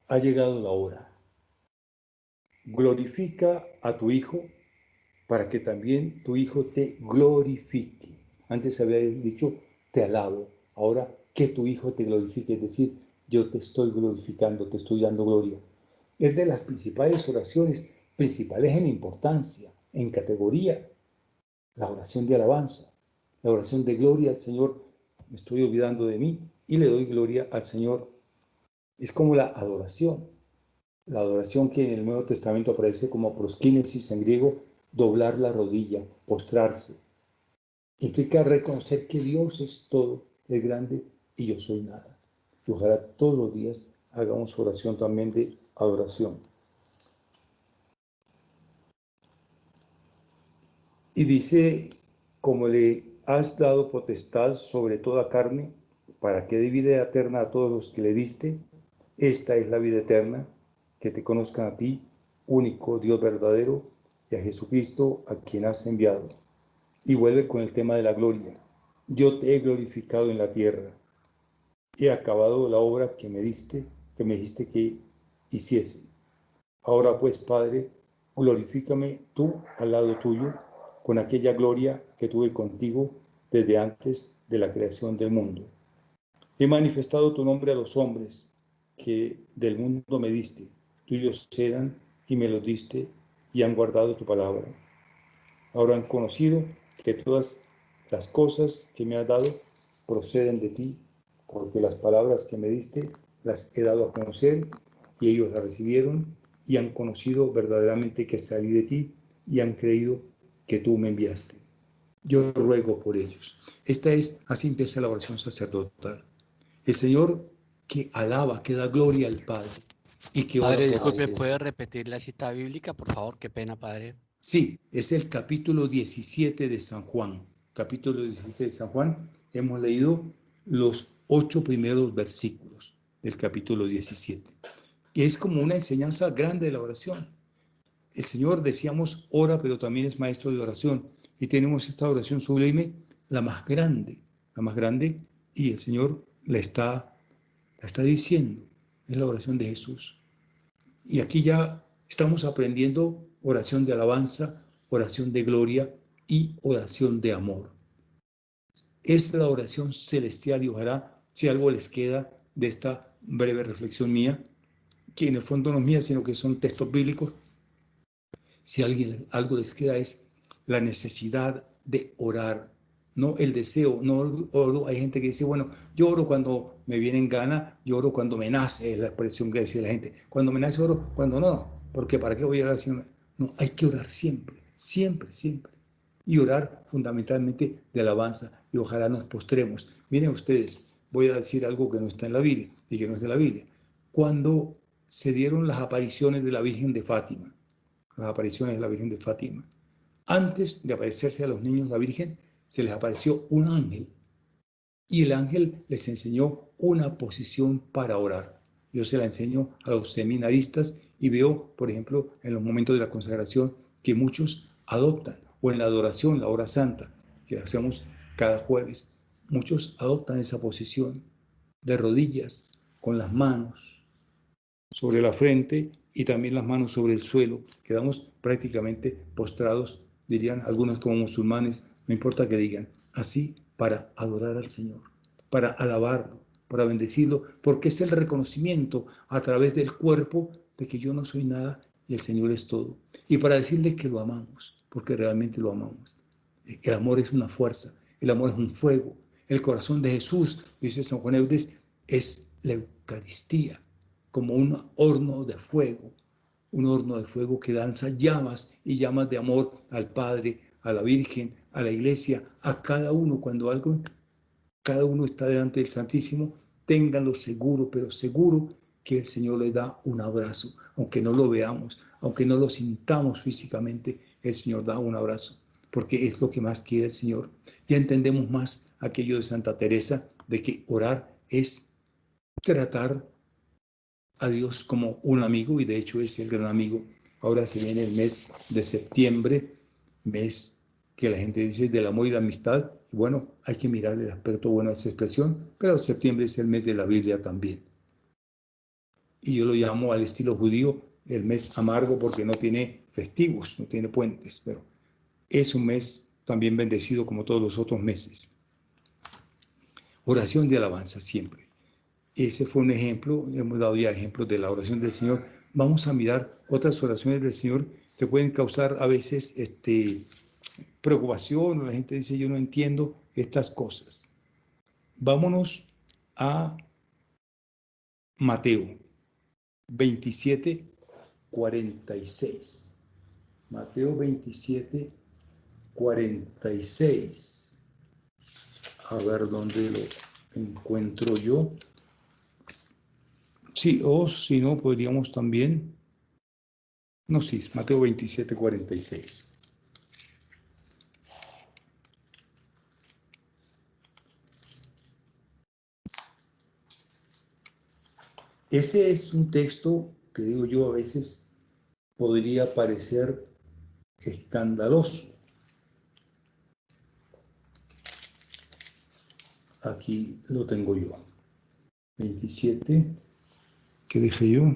ha llegado la hora. Glorifica a tu Hijo para que también tu Hijo te glorifique. Antes había dicho, te alabo. Ahora, que tu Hijo te glorifique, es decir, yo te estoy glorificando, te estoy dando gloria. Es de las principales oraciones, principales en importancia, en categoría, la oración de alabanza, la oración de gloria al Señor. Me estoy olvidando de mí y le doy gloria al Señor. Es como la adoración. La adoración que en el Nuevo Testamento aparece como prosquínesis en griego, doblar la rodilla, postrarse. Implica reconocer que Dios es todo, es grande y yo soy nada. Y ojalá todos los días hagamos oración también de adoración. Y dice, como le has dado potestad sobre toda carne, para que dé vida eterna a todos los que le diste, esta es la vida eterna, que te conozcan a ti, único Dios verdadero, y a Jesucristo, a quien has enviado. Y vuelve con el tema de la gloria. Yo te he glorificado en la tierra. He acabado la obra que me dijiste que hiciese. Ahora pues, Padre, glorifícame tú al lado tuyo con aquella gloria que tuve contigo desde antes de la creación del mundo. He manifestado tu nombre a los hombres que del mundo me diste. Tuyos eran y me los diste y han guardado tu palabra. Ahora han conocido que todas las cosas que me has dado proceden de ti, porque las palabras que me diste las he dado a conocer y ellos las recibieron y han conocido verdaderamente que salí de ti y han creído que tú me enviaste. Yo ruego por ellos. Así empieza la oración sacerdotal. El Señor que alaba, que da gloria al Padre y que ora Padre, por la disculpe, iglesia. ¿puede repetir la cita bíblica, por favor? Qué pena, padre. Sí, es el capítulo 17 de San Juan. Capítulo 17 de San Juan. Hemos leído los 8 primeros versículos del capítulo 17. Y es como una enseñanza grande de la oración. El Señor, decíamos, ora, pero también es maestro de oración. Y tenemos esta oración sublime, la más grande, y el Señor la está diciendo. Es la oración de Jesús. Y aquí ya estamos aprendiendo oración de alabanza, oración de gloria y oración de amor. Es la oración celestial y ojalá si algo les queda de esta breve reflexión mía, que en el fondo no es mía, sino que son textos bíblicos, si algo les queda es la necesidad de orar, no el deseo, no oro. Hay gente que dice, bueno, yo oro cuando me viene en gana, yo oro cuando me nace, es la expresión que decía la gente. Cuando me nace oro, cuando no, porque ¿para qué voy a orar si no? No, hay que orar siempre, siempre, siempre. Y orar fundamentalmente de alabanza y ojalá nos postremos. Miren ustedes, voy a decir algo que no está en la Biblia y que no es de la Biblia. Cuando se dieron las apariciones de la Virgen de Fátima, las apariciones de la Virgen de Fátima. Antes de aparecerse a los niños la Virgen, se les apareció un ángel y el ángel les enseñó una posición para orar. Yo se la enseño a los seminaristas y veo, por ejemplo, en los momentos de la consagración que muchos adoptan, o en la adoración, la hora santa, que hacemos cada jueves, muchos adoptan esa posición de rodillas, con las manos sobre la frente y también las manos sobre el suelo. Quedamos prácticamente postrados, dirían algunos como musulmanes, no importa que digan, así para adorar al Señor, para alabarlo, para bendecirlo, porque es el reconocimiento a través del cuerpo de que yo no soy nada y el Señor es todo. Y para decirle que lo amamos, porque realmente lo amamos. El amor es una fuerza, el amor es un fuego. El corazón de Jesús, dice San Juan Eudes, es la Eucaristía, como un horno de fuego que lanza llamas y llamas de amor al Padre, a la Virgen, a la Iglesia, a cada uno. Cuando cada uno está delante del Santísimo, ténganlo seguro, pero seguro que el Señor le da un abrazo, aunque no lo veamos, aunque no lo sintamos físicamente, el Señor da un abrazo, porque es lo que más quiere el Señor. Ya entendemos más aquello de Santa Teresa, de que orar es tratar a Dios como un amigo, y de hecho es el gran amigo. Ahora se viene el mes de septiembre, mes que la gente dice del amor y la amistad, y bueno, hay que mirar el aspecto bueno de esa expresión, pero septiembre es el mes de la Biblia también. Y yo lo llamo al estilo judío el mes amargo porque no tiene festivos, no tiene puentes, pero es un mes también bendecido como todos los otros meses. Oración de alabanza siempre. Ese fue un ejemplo, hemos dado ya ejemplos de la oración del Señor. Vamos a mirar otras oraciones del Señor que pueden causar a veces preocupación, la gente dice yo no entiendo estas cosas. Vámonos a Mateo 27, 46. Mateo 27, 46. A ver dónde lo encuentro yo. Sí, o si no, podríamos también. No, sí, Mateo 27, 46. Ese es un texto que digo yo a veces podría parecer escandaloso, Aquí lo tengo yo. 27. ¿Qué dije yo?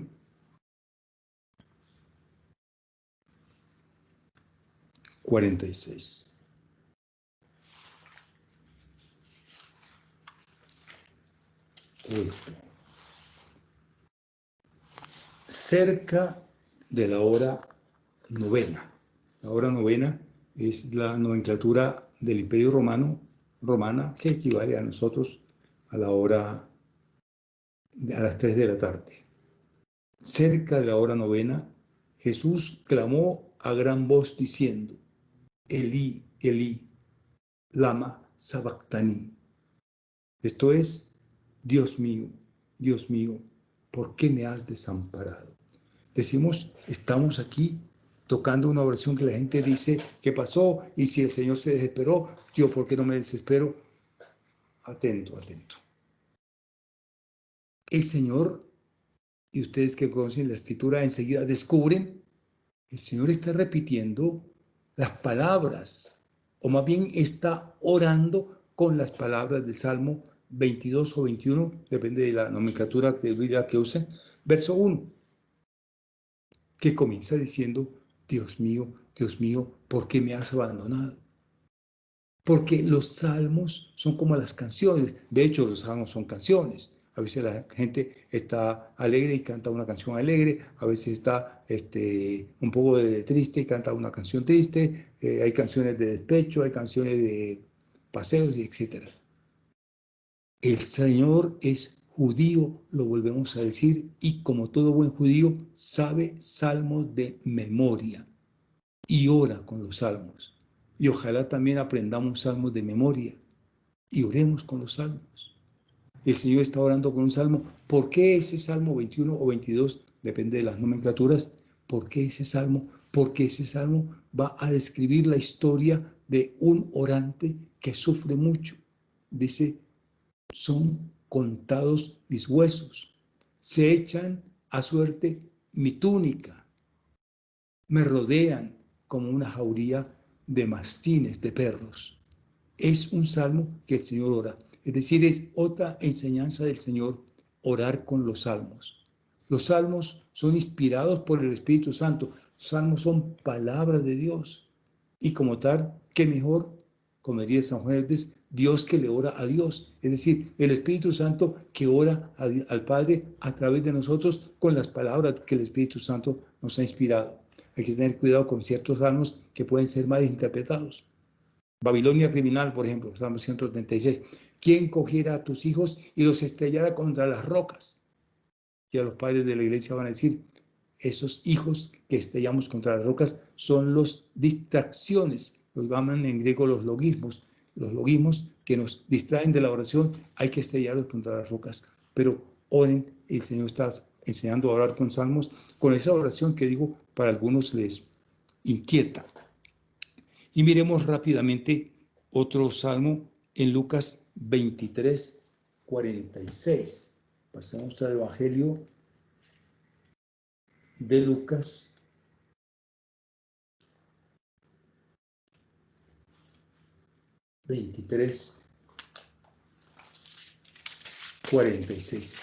46. Cerca de la hora novena. La hora novena es la nomenclatura del Imperio Romana, que equivale a nosotros a la hora, a las 3 de la tarde. Cerca de la hora novena, Jesús clamó a gran voz diciendo: Elí, Elí, lama sabactani. Esto es: Dios mío, ¿por qué me has desamparado? Decimos, estamos aquí tocando una oración que la gente dice: ¿qué pasó? Y si el Señor se desesperó, yo, ¿por qué no me desespero? Atento, atento. El Señor, y ustedes que conocen la Escritura enseguida descubren, el Señor está repitiendo las palabras, o más bien está orando con las palabras del Salmo 22 o 21, depende de la nomenclatura de Biblia que usen, verso 1, que comienza diciendo: Dios mío, ¿por qué me has abandonado? Porque los salmos son como las canciones. De hecho, los salmos son canciones. A veces la gente está alegre y canta una canción alegre, a veces está un poco triste y canta una canción triste, hay canciones de despecho, hay canciones de paseos, etc. El Señor es judío, lo volvemos a decir, y como todo buen judío, sabe salmos de memoria y ora con los salmos. Y ojalá también aprendamos salmos de memoria y oremos con los salmos. El Señor está orando con un salmo. ¿Por qué ese salmo 21 o 22? Depende de las nomenclaturas. ¿Por qué ese salmo? Porque ese salmo va a describir la historia de un orante que sufre mucho. Dice: son contados mis huesos, se echan a suerte mi túnica, me rodean como una jauría de mastines, de perros. Es un salmo que el Señor ora. Es decir, es otra enseñanza del Señor, orar con los salmos. Los salmos son inspirados por el Espíritu Santo. Los salmos son palabras de Dios. Y como tal, ¿qué mejor? Como diría San Juan de Dios que le ora a Dios. Es decir, el Espíritu Santo que ora al Padre a través de nosotros con las palabras que el Espíritu Santo nos ha inspirado. Hay que tener cuidado con ciertos salmos que pueden ser mal interpretados. Babilonia criminal, por ejemplo, Salmo 136. ¿Quién cogiera a tus hijos y los estrellara contra las rocas? Y a los padres de la iglesia van a decir: esos hijos que estrellamos contra las rocas son las distracciones, los llaman en griego los logismos que nos distraen de la oración, hay que estrellarlos contra las rocas. Pero oren, el Señor está enseñando a orar con salmos, con esa oración que digo, para algunos les inquieta. Y miremos rápidamente otro salmo en Lucas 23, 46. Pasamos al Evangelio de Lucas 23, 46.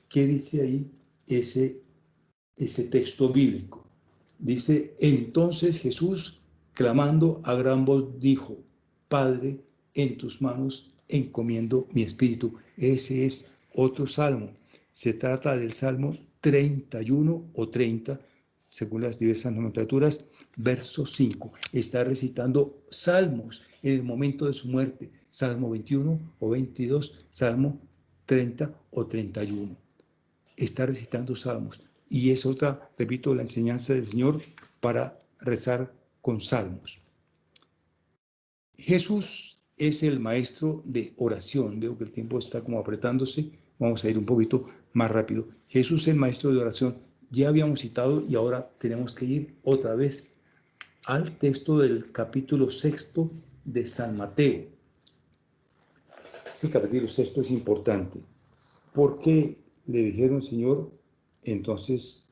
¿Qué dice ahí ese texto bíblico? Dice: entonces Jesús, clamando a gran voz, dijo: Padre, en tus manos encomiendo mi espíritu. Ese es otro salmo. Se trata del Salmo 31 o 30, según las diversas nomenclaturas, verso 5. Está recitando salmos en el momento de su muerte. Salmo 21 o 22, Salmo 30 o 31. Está recitando salmos. Y es otra, repito, la enseñanza del Señor para rezar con salmos. Jesús es el maestro de oración. Veo que el tiempo está como apretándose. Vamos a ir un poquito más rápido. Jesús es el maestro de oración. Ya habíamos citado y ahora tenemos que ir otra vez al texto del capítulo 6 de San Mateo. Ese capítulo 6 es importante porque le dijeron: Señor, entonces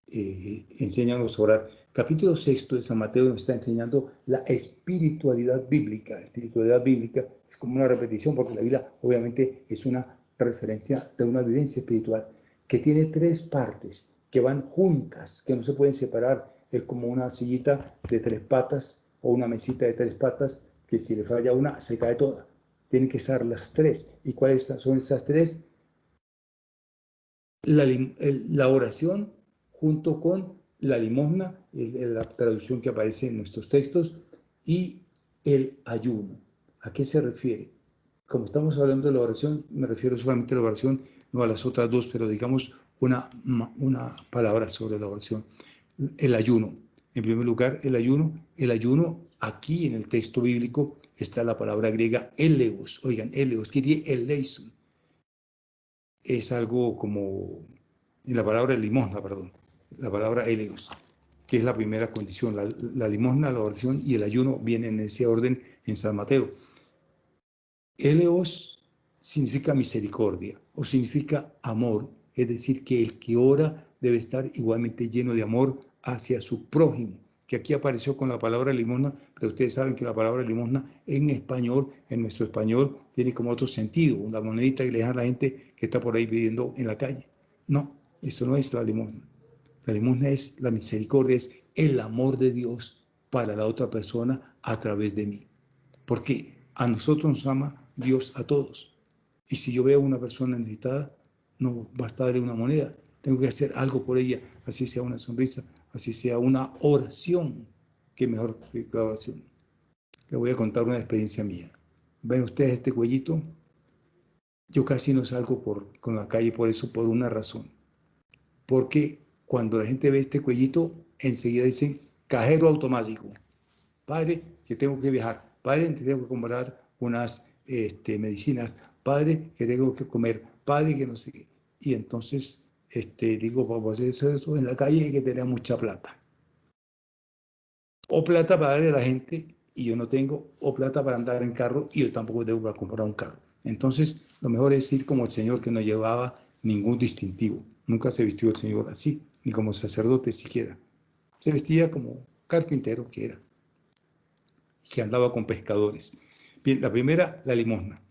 enséñanos a orar. Capítulo 6 de San Mateo nos está enseñando la espiritualidad bíblica. La espiritualidad bíblica es como una repetición, porque la Biblia obviamente es una referencia de una vivencia espiritual que tiene tres partes que van juntas, que no se pueden separar. Es como una sillita de tres patas o una mesita de tres patas que si le falla una se cae toda. Tienen que estar las tres. ¿Y cuáles son esas tres? La oración junto con la limosna, la traducción que aparece en nuestros textos, y el ayuno. ¿A qué se refiere? Como estamos hablando de la oración, me refiero solamente a la oración, no a las otras dos, pero digamos una palabra sobre la oración. El ayuno. En primer lugar, el ayuno. El ayuno, aquí en el texto bíblico, está la palabra griega eleos. Oigan, eleos, que tiene eleison. Es algo como en la palabra limosna, perdón, la palabra eleos, que es la primera condición. La limosna, la oración y el ayuno vienen en ese orden en San Mateo. Eleos significa misericordia o significa amor, es decir, que el que ora debe estar igualmente lleno de amor hacia su prójimo, que aquí apareció con la palabra limosna, pero ustedes saben que la palabra limosna en español, en nuestro español, tiene como otro sentido, una monedita que le dan a la gente que está por ahí pidiendo en la calle. No, eso no es la limosna. La limosna es la misericordia, es el amor de Dios para la otra persona a través de mí. Porque a nosotros nos ama Dios a todos. Y si yo veo a una persona necesitada, no basta darle una moneda. Tengo que hacer algo por ella, así sea una sonrisa, así sea una oración, que mejor que la oración. Les voy a contar una experiencia mía. ¿Ven ustedes este cuellito? Yo casi no salgo con la calle por eso, por una razón. Porque cuando la gente ve este cuellito, enseguida dicen cajero automático. Padre, que tengo que viajar. Padre, que tengo que comprar unas medicinas. Padre, que tengo que comer. Padre, que no sé qué. Y entonces digo, vamos a hacer eso en la calle hay que tener mucha plata. O plata para darle a la gente y yo no tengo, o plata para andar en carro y yo tampoco tengo para comprar un carro. Entonces, lo mejor es ir como el Señor, que no llevaba ningún distintivo. Nunca se vistió el Señor así, ni como sacerdote siquiera. Se vestía como carpintero que era, que andaba con pescadores. Bien, la primera, la limosna.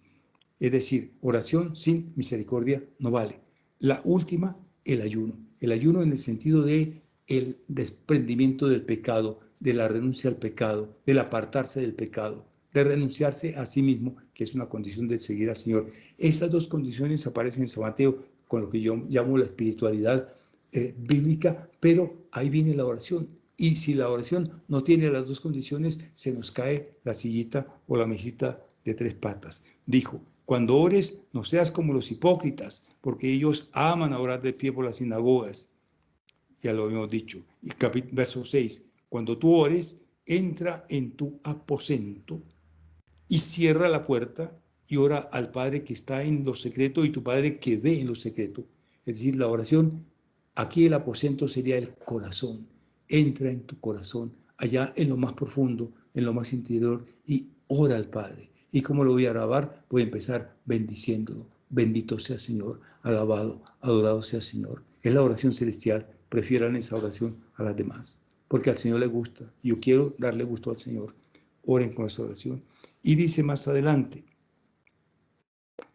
Es decir, oración sin misericordia no vale. La última, el ayuno. El ayuno en el sentido de el desprendimiento del pecado, de la renuncia al pecado, del apartarse del pecado, de renunciarse a sí mismo, que es una condición de seguir al Señor. Esas dos condiciones aparecen en San Mateo, con lo que yo llamo la espiritualidad bíblica, pero ahí viene la oración. Y si la oración no tiene las dos condiciones, se nos cae la sillita o la mesita de tres patas. Dijo, cuando ores, no seas como los hipócritas, porque ellos aman a orar de pie por las sinagogas. Ya lo habíamos dicho. Y verso 6, cuando tú ores, entra en tu aposento y cierra la puerta y ora al Padre que está en lo secreto y tu Padre que ve en lo secreto. Es decir, la oración, aquí el aposento sería el corazón. Entra en tu corazón, allá en lo más profundo, en lo más interior, y ora al Padre. ¿Y cómo lo voy a grabar? Voy a empezar bendiciéndolo. Bendito sea el Señor, alabado, adorado sea el Señor. Es la oración celestial. Prefieran esa oración a las demás, porque al Señor le gusta. Yo quiero darle gusto al Señor. Oren con esa oración. Y dice más adelante,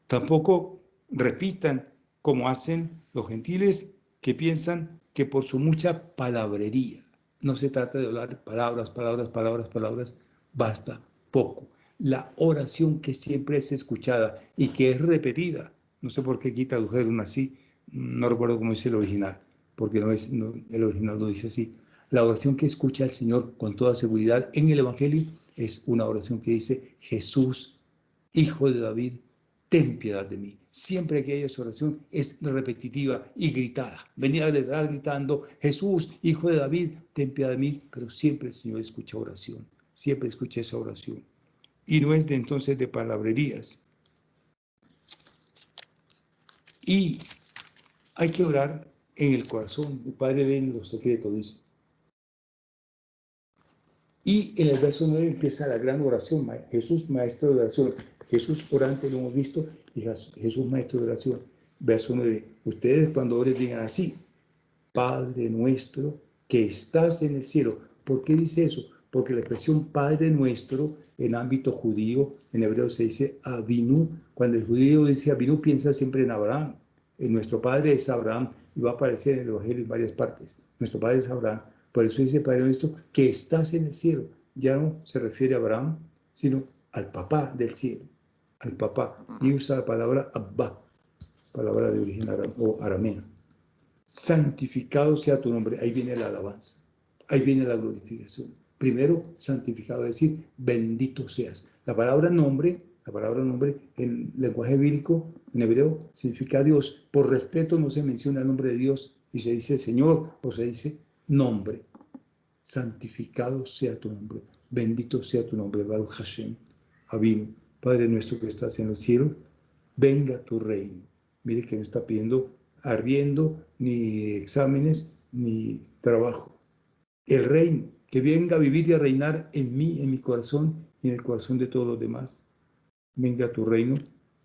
tampoco repitan como hacen los gentiles que piensan que por su mucha palabrería, no se trata de hablar palabras, palabras, palabras, palabras, basta poco. La oración que siempre es escuchada y que es repetida, no sé por qué aquí tradujeron así, no recuerdo cómo dice el original, porque el original lo dice así. La oración que escucha el Señor con toda seguridad en el Evangelio es una oración que dice, Jesús, Hijo de David, ten piedad de mí. Siempre que haya esa oración es repetitiva y gritada. Venía detrás gritando, Jesús, Hijo de David, ten piedad de mí, pero siempre el Señor escucha oración, siempre escucha esa oración. Y no es de entonces de palabrerías. Y hay que orar en el corazón. El Padre ve en los secretos, dice. Y en el verso 9 empieza la gran oración. Jesús, maestro de oración. Jesús orante, lo hemos visto, y Jesús, maestro de oración. Verso 9. Ustedes cuando oren digan así, Padre nuestro que estás en el cielo. ¿Por qué dice eso? porque la expresión Padre Nuestro en ámbito judío, en hebreo se dice Avinu. Cuando el judío dice Avinu, piensa siempre en Abraham. Nuestro Padre es Abraham, y va a aparecer en el Evangelio en varias partes. Nuestro Padre es Abraham. Por eso dice Padre Nuestro, que estás en el cielo. Ya no se refiere a Abraham, sino al papá del cielo, al papá. Y usa la palabra Abba, palabra de origen aramea. Santificado sea tu nombre. Ahí viene la alabanza, ahí viene la glorificación. Primero, santificado, es decir, bendito seas. La palabra nombre en lenguaje bíblico, en hebreo, significa Dios. Por respeto no se menciona el nombre de Dios y se dice Señor o se dice nombre. Santificado sea tu nombre, bendito sea tu nombre, Baruch Hashem, Avinu, Padre nuestro que estás en los cielos, venga tu reino. Mire que no está pidiendo arriendo, ni exámenes, ni trabajo. El reino, que venga a vivir y a reinar en mí, en mi corazón y en el corazón de todos los demás. Venga tu reino,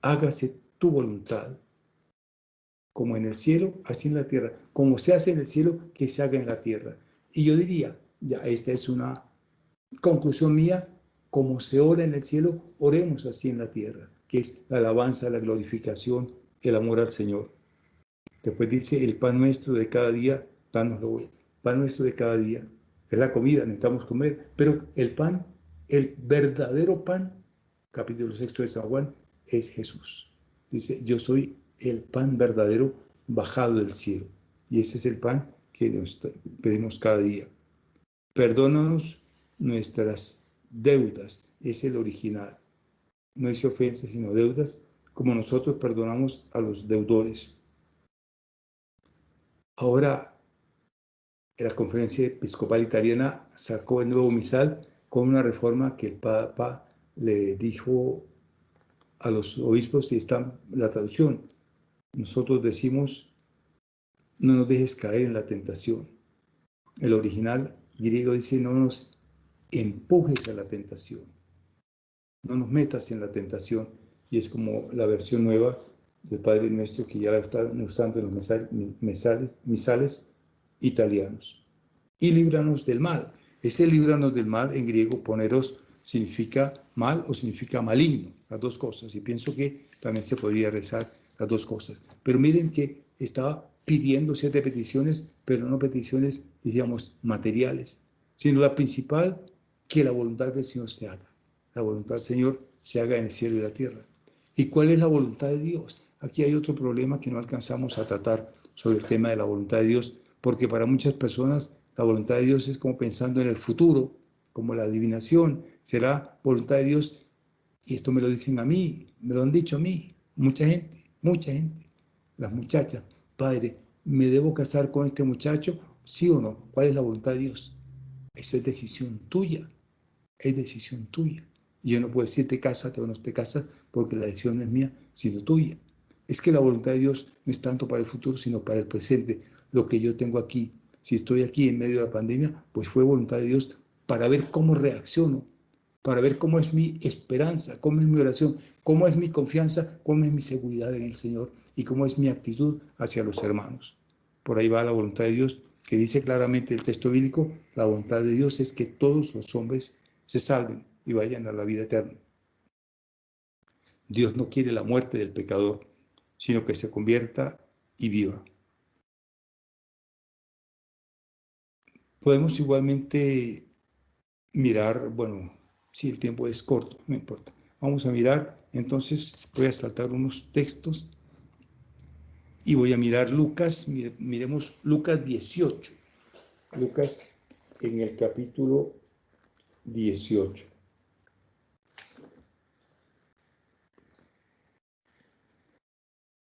hágase tu voluntad, como en el cielo, así en la tierra. Como se hace en el cielo, que se haga en la tierra. Y yo diría, ya esta es una conclusión mía, como se ora en el cielo, oremos así en la tierra, que es la alabanza, la glorificación, el amor al Señor. Después dice, el pan nuestro de cada día, danoslo hoy. Pan nuestro de cada día, es la comida, necesitamos comer, pero el pan, el verdadero pan, capítulo 6 de San Juan, es Jesús. Dice, yo soy el pan verdadero bajado del cielo. Y ese es el pan que nos pedimos cada día. Perdónanos nuestras deudas, es el original. No dice ofensas, sino deudas, como nosotros perdonamos a los deudores. Ahora, la Conferencia Episcopal Italiana sacó el nuevo misal con una reforma que el Papa le dijo a los obispos, y está la traducción. Nosotros decimos, no nos dejes caer en la tentación. El original griego dice, no nos empujes a la tentación. No nos metas en la tentación. Y es como la versión nueva del Padre Nuestro que ya la están usando en los misales italianos. Y líbranos del mal. Ese líbranos del mal en griego, poneros, significa mal o significa maligno, las dos cosas. Y pienso que también se podría rezar las dos cosas. Pero miren que estaba pidiendo 7 peticiones, pero no peticiones, digamos, materiales, sino la principal, que la voluntad del Señor se haga. La voluntad del Señor se haga en el cielo y la tierra. ¿Y cuál es la voluntad de Dios? Aquí hay otro problema que no alcanzamos a tratar sobre el tema de la voluntad de Dios, porque para muchas personas la voluntad de Dios es como pensando en el futuro, como la adivinación. Será voluntad de Dios, y esto me lo dicen a mí, me lo han dicho a mí, mucha gente, las muchachas. Padre, ¿me debo casar con este muchacho? ¿Sí o no? ¿Cuál es la voluntad de Dios? Esa es decisión tuya, es decisión tuya. Y yo no puedo decirte cásate o no te casas, porque la decisión no es mía, sino tuya. Es que la voluntad de Dios no es tanto para el futuro, sino para el presente. Lo que yo tengo aquí, si estoy aquí en medio de la pandemia, pues fue voluntad de Dios para ver cómo reacciono, para ver cómo es mi esperanza, cómo es mi oración, cómo es mi confianza, cómo es mi seguridad en el Señor y cómo es mi actitud hacia los hermanos. Por ahí va la voluntad de Dios, que dice claramente el texto bíblico, la voluntad de Dios es que todos los hombres se salven y vayan a la vida eterna. Dios no quiere la muerte del pecador, sino que se convierta y viva. Podemos igualmente mirar, bueno, si el tiempo es corto, no importa. Vamos a mirar, entonces voy a saltar unos textos y voy a mirar Lucas, miremos Lucas 18. Lucas en el capítulo 18.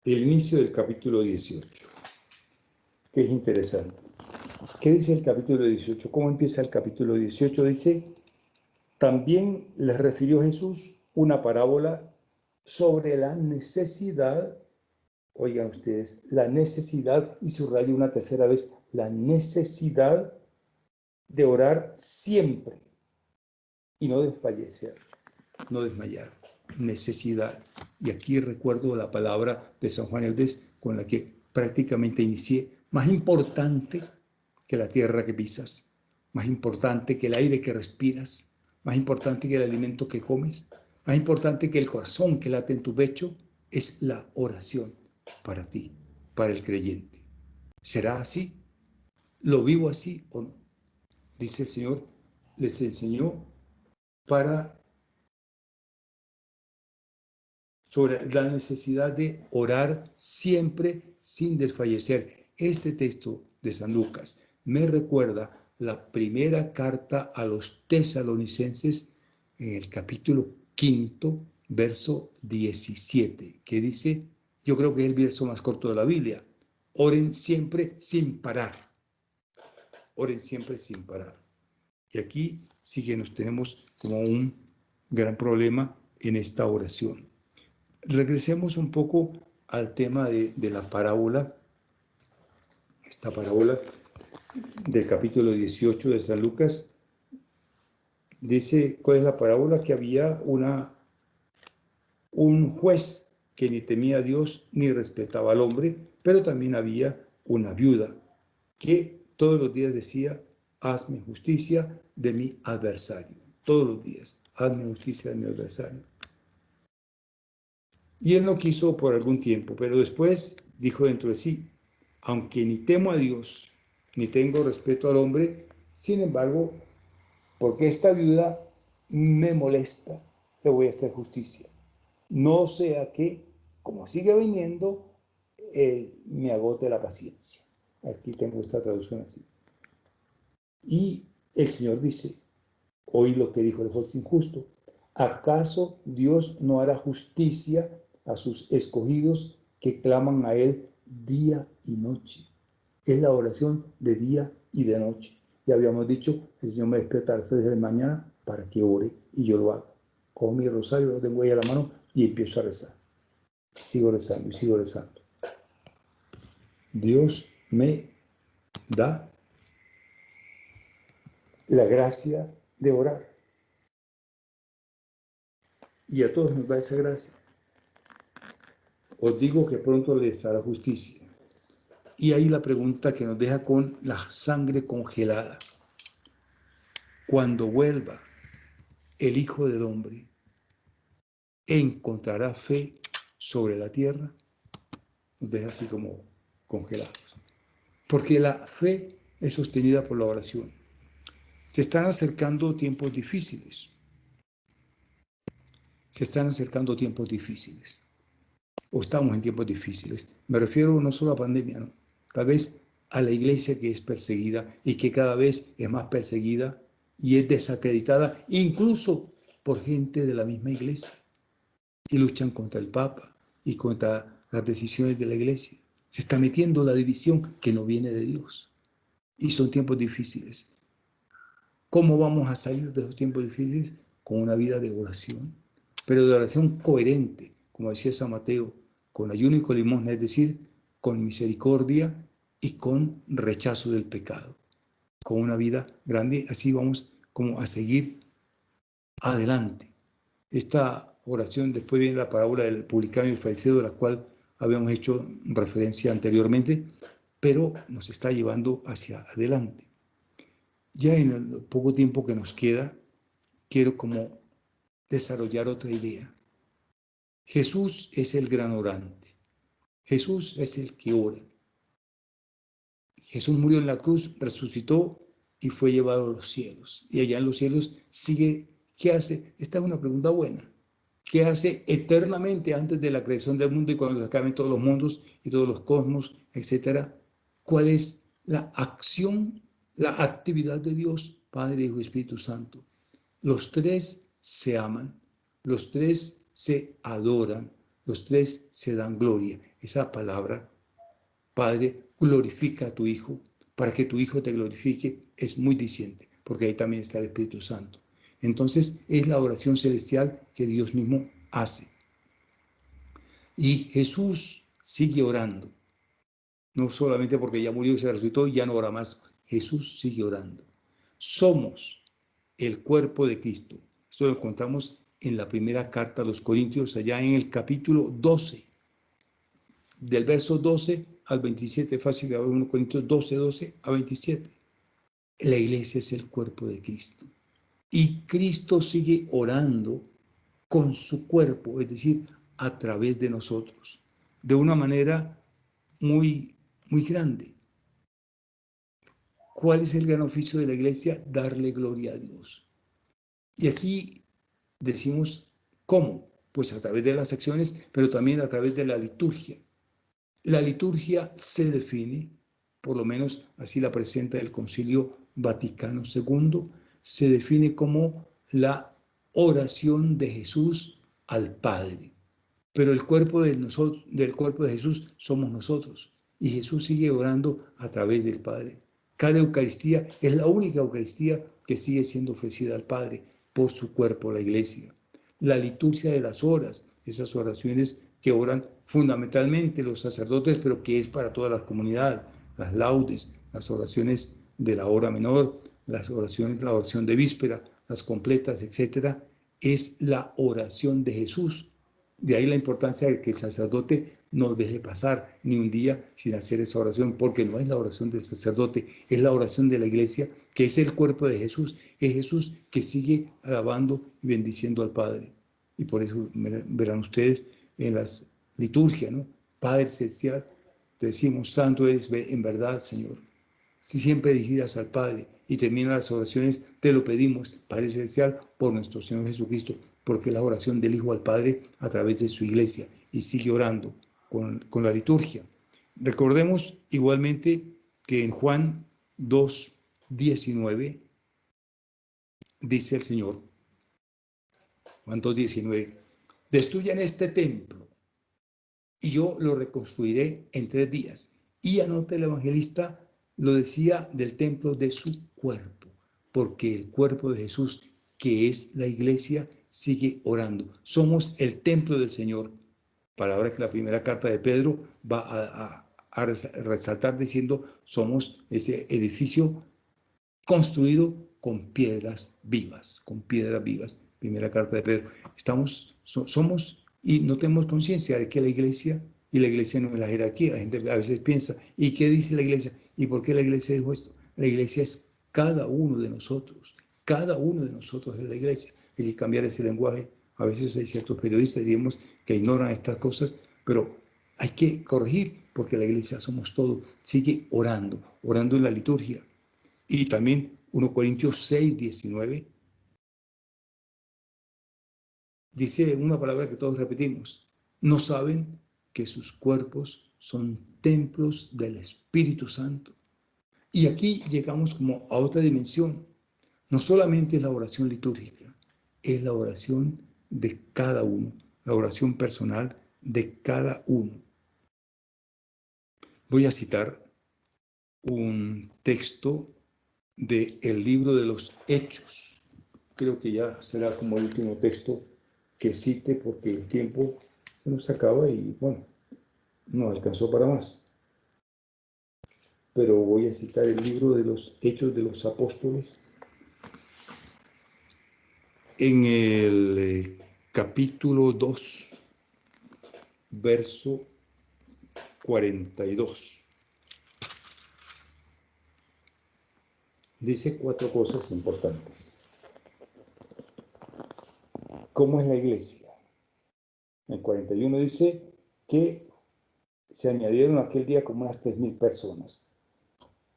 El inicio del capítulo 18, que es interesante. ¿Qué dice el capítulo 18? ¿Cómo empieza el capítulo 18? Dice, también les refirió Jesús una parábola sobre la necesidad, oigan ustedes, la necesidad, y subrayo una tercera vez, la necesidad de orar siempre y no desfallecer, no desmayar, necesidad. Y aquí recuerdo la palabra de San Juan Eudes con la que prácticamente inicié, más importante que la tierra que pisas, más importante que el aire que respiras, más importante que el alimento que comes, más importante que el corazón que late en tu pecho, es la oración para ti, para el creyente. ¿Será así? ¿Lo vivo así o no? Dice el Señor, les enseñó sobre la necesidad de orar siempre sin desfallecer. Este texto de San Lucas me recuerda la primera carta a los tesalonicenses en el capítulo 5, verso 17, que dice, yo creo que es el verso más corto de la Biblia, oren siempre sin parar. Oren siempre sin parar. Y aquí sí que nos tenemos como un gran problema en esta oración. Regresemos un poco al tema de la parábola, esta parábola del capítulo 18 de San Lucas. Dice, ¿cuál es la parábola? Que había un juez que ni temía a Dios ni respetaba al hombre, pero también había una viuda que todos los días decía, hazme justicia de mi adversario. Todos los días, hazme justicia de mi adversario. Y él no quiso por algún tiempo, pero después dijo dentro de sí, aunque ni temo a Dios, ni tengo respeto al hombre, sin embargo, porque esta viuda me molesta, le voy a hacer justicia. No sea que, como sigue viniendo, me agote la paciencia. Aquí tengo esta traducción así. Y el Señor dice, oí lo que dijo el juez injusto, ¿acaso Dios no hará justicia a sus escogidos que claman a Él día y noche? Es la oración de día y de noche. Ya habíamos dicho, el Señor me despierta a las 3 de la mañana para que ore y yo lo hago. Cojo mi rosario, lo tengo ahí a la mano y empiezo a rezar. Sigo rezando y sigo rezando. Dios me da la gracia de orar. Y a todos nos da esa gracia. Os digo que pronto les hará justicia. Y ahí la pregunta que nos deja con la sangre congelada. Cuando vuelva el Hijo del Hombre, ¿encontrará fe sobre la tierra? Nos deja así como congelados. Porque la fe es sostenida por la oración. Se están acercando tiempos difíciles. Se están acercando tiempos difíciles. O estamos en tiempos difíciles. Me refiero no solo a pandemia, ¿no? Tal vez a la iglesia que es perseguida y que cada vez es más perseguida y es desacreditada, incluso por gente de la misma iglesia. Y luchan contra el Papa y contra las decisiones de la iglesia. Se está metiendo la división que no viene de Dios. Y son tiempos difíciles. ¿Cómo vamos a salir de esos tiempos difíciles? Con una vida de oración, pero de oración coherente, como decía San Mateo, con ayuno y con limosna, es decir, con misericordia y con rechazo del pecado, con una vida grande. Así vamos como a seguir adelante. Esta oración, después viene la parábola del publicano y el fariseo, de la cual habíamos hecho referencia anteriormente, pero nos está llevando hacia adelante. Ya en el poco tiempo que nos queda, quiero como desarrollar otra idea. Jesús es el gran orante. Jesús es el que ora. Jesús murió en la cruz, resucitó y fue llevado a los cielos. Y allá en los cielos sigue. ¿Qué hace? Esta es una pregunta buena. ¿Qué hace eternamente antes de la creación del mundo y cuando se acaben todos los mundos y todos los cosmos, etcétera? ¿Cuál es la acción, la actividad de Dios, Padre, Hijo y Espíritu Santo? Los tres se aman, los tres se adoran, los tres se dan gloria. Esa palabra, Padre, glorifica a tu Hijo, para que tu Hijo te glorifique, es muy diciente, porque ahí también está el Espíritu Santo. Entonces es la oración celestial que Dios mismo hace. Y Jesús sigue orando, no solamente porque ya murió y se resucitó y ya no ora más. Jesús sigue orando. Somos el cuerpo de Cristo. Esto lo encontramos en la primera carta a los Corintios, allá en el capítulo 12, del verso 12 al 27, fácil de ver, 1 Corintios 12, 12 a 27. La iglesia es el cuerpo de Cristo. Y Cristo sigue orando con su cuerpo, es decir, a través de nosotros, de una manera muy, muy grande. ¿Cuál es el gran oficio de la iglesia? Darle gloria a Dios. Y aquí decimos, ¿cómo? Pues a través de las acciones, pero también a través de la liturgia. La liturgia se define, por lo menos así la presenta el Concilio Vaticano II, se define como la oración de Jesús al Padre. Pero el cuerpo del cuerpo de Jesús somos nosotros. Y Jesús sigue orando a través del Padre. Cada Eucaristía es la única Eucaristía que sigue siendo ofrecida al Padre por su cuerpo, la Iglesia. La liturgia de las horas, esas oraciones que oran fundamentalmente los sacerdotes, pero que es para todas las comunidades, las laudes, las oraciones de la hora menor, las oraciones, la oración de víspera, las completas, etcétera, es la oración de Jesús. De ahí la importancia de que el sacerdote no deje pasar ni un día sin hacer esa oración, porque no es la oración del sacerdote, es la oración de la iglesia, que es el cuerpo de Jesús, es Jesús que sigue alabando y bendiciendo al Padre. Y por eso verán ustedes en las liturgias, ¿no? Padre Celestial, te decimos, santo eres en verdad, Señor. Si siempre dirigidas al Padre y terminan las oraciones, te lo pedimos, Padre Celestial, por nuestro Señor Jesucristo, porque es la oración del Hijo al Padre a través de su iglesia y sigue orando con la liturgia. Recordemos igualmente que en Juan 2:19 dice el Señor, Juan 2:19, destruyan este templo y yo lo reconstruiré en 3 días. Y anota el evangelista, lo decía del templo de su cuerpo, porque el cuerpo de Jesús, que es la iglesia, sigue orando. Somos el templo del Señor. Palabra que la primera carta de Pedro va a resaltar diciendo, somos ese edificio construido con piedras vivas, con piedras vivas. Primera carta de Pedro. Somos y no tenemos conciencia de que la iglesia, y la iglesia no es la jerarquía, la gente a veces piensa, ¿y qué dice la iglesia? ¿Y por qué la iglesia dijo esto? La iglesia es cada uno de nosotros es la iglesia. Hay que cambiar ese lenguaje. A veces hay ciertos periodistas, digamos, que ignoran estas cosas, pero hay que corregir, porque la iglesia somos todos. Sigue orando en la liturgia. Y también 1 Corintios 6:19 dice una palabra que todos repetimos. No saben que sus cuerpos son templos del Espíritu Santo. Y aquí llegamos como a otra dimensión. No solamente es la oración litúrgica, es la oración de cada uno, la oración personal de cada uno. Voy a citar un texto del libro de los Hechos. Creo que ya será como el último texto que cite porque el tiempo se nos acaba y bueno, no alcanzó para más. Pero voy a citar el libro de los Hechos de los Apóstoles en el capítulo 2, verso 42. Dice 4 cosas importantes. ¿Cómo es la iglesia? En 41 dice que se añadieron aquel día como unas 3,000 personas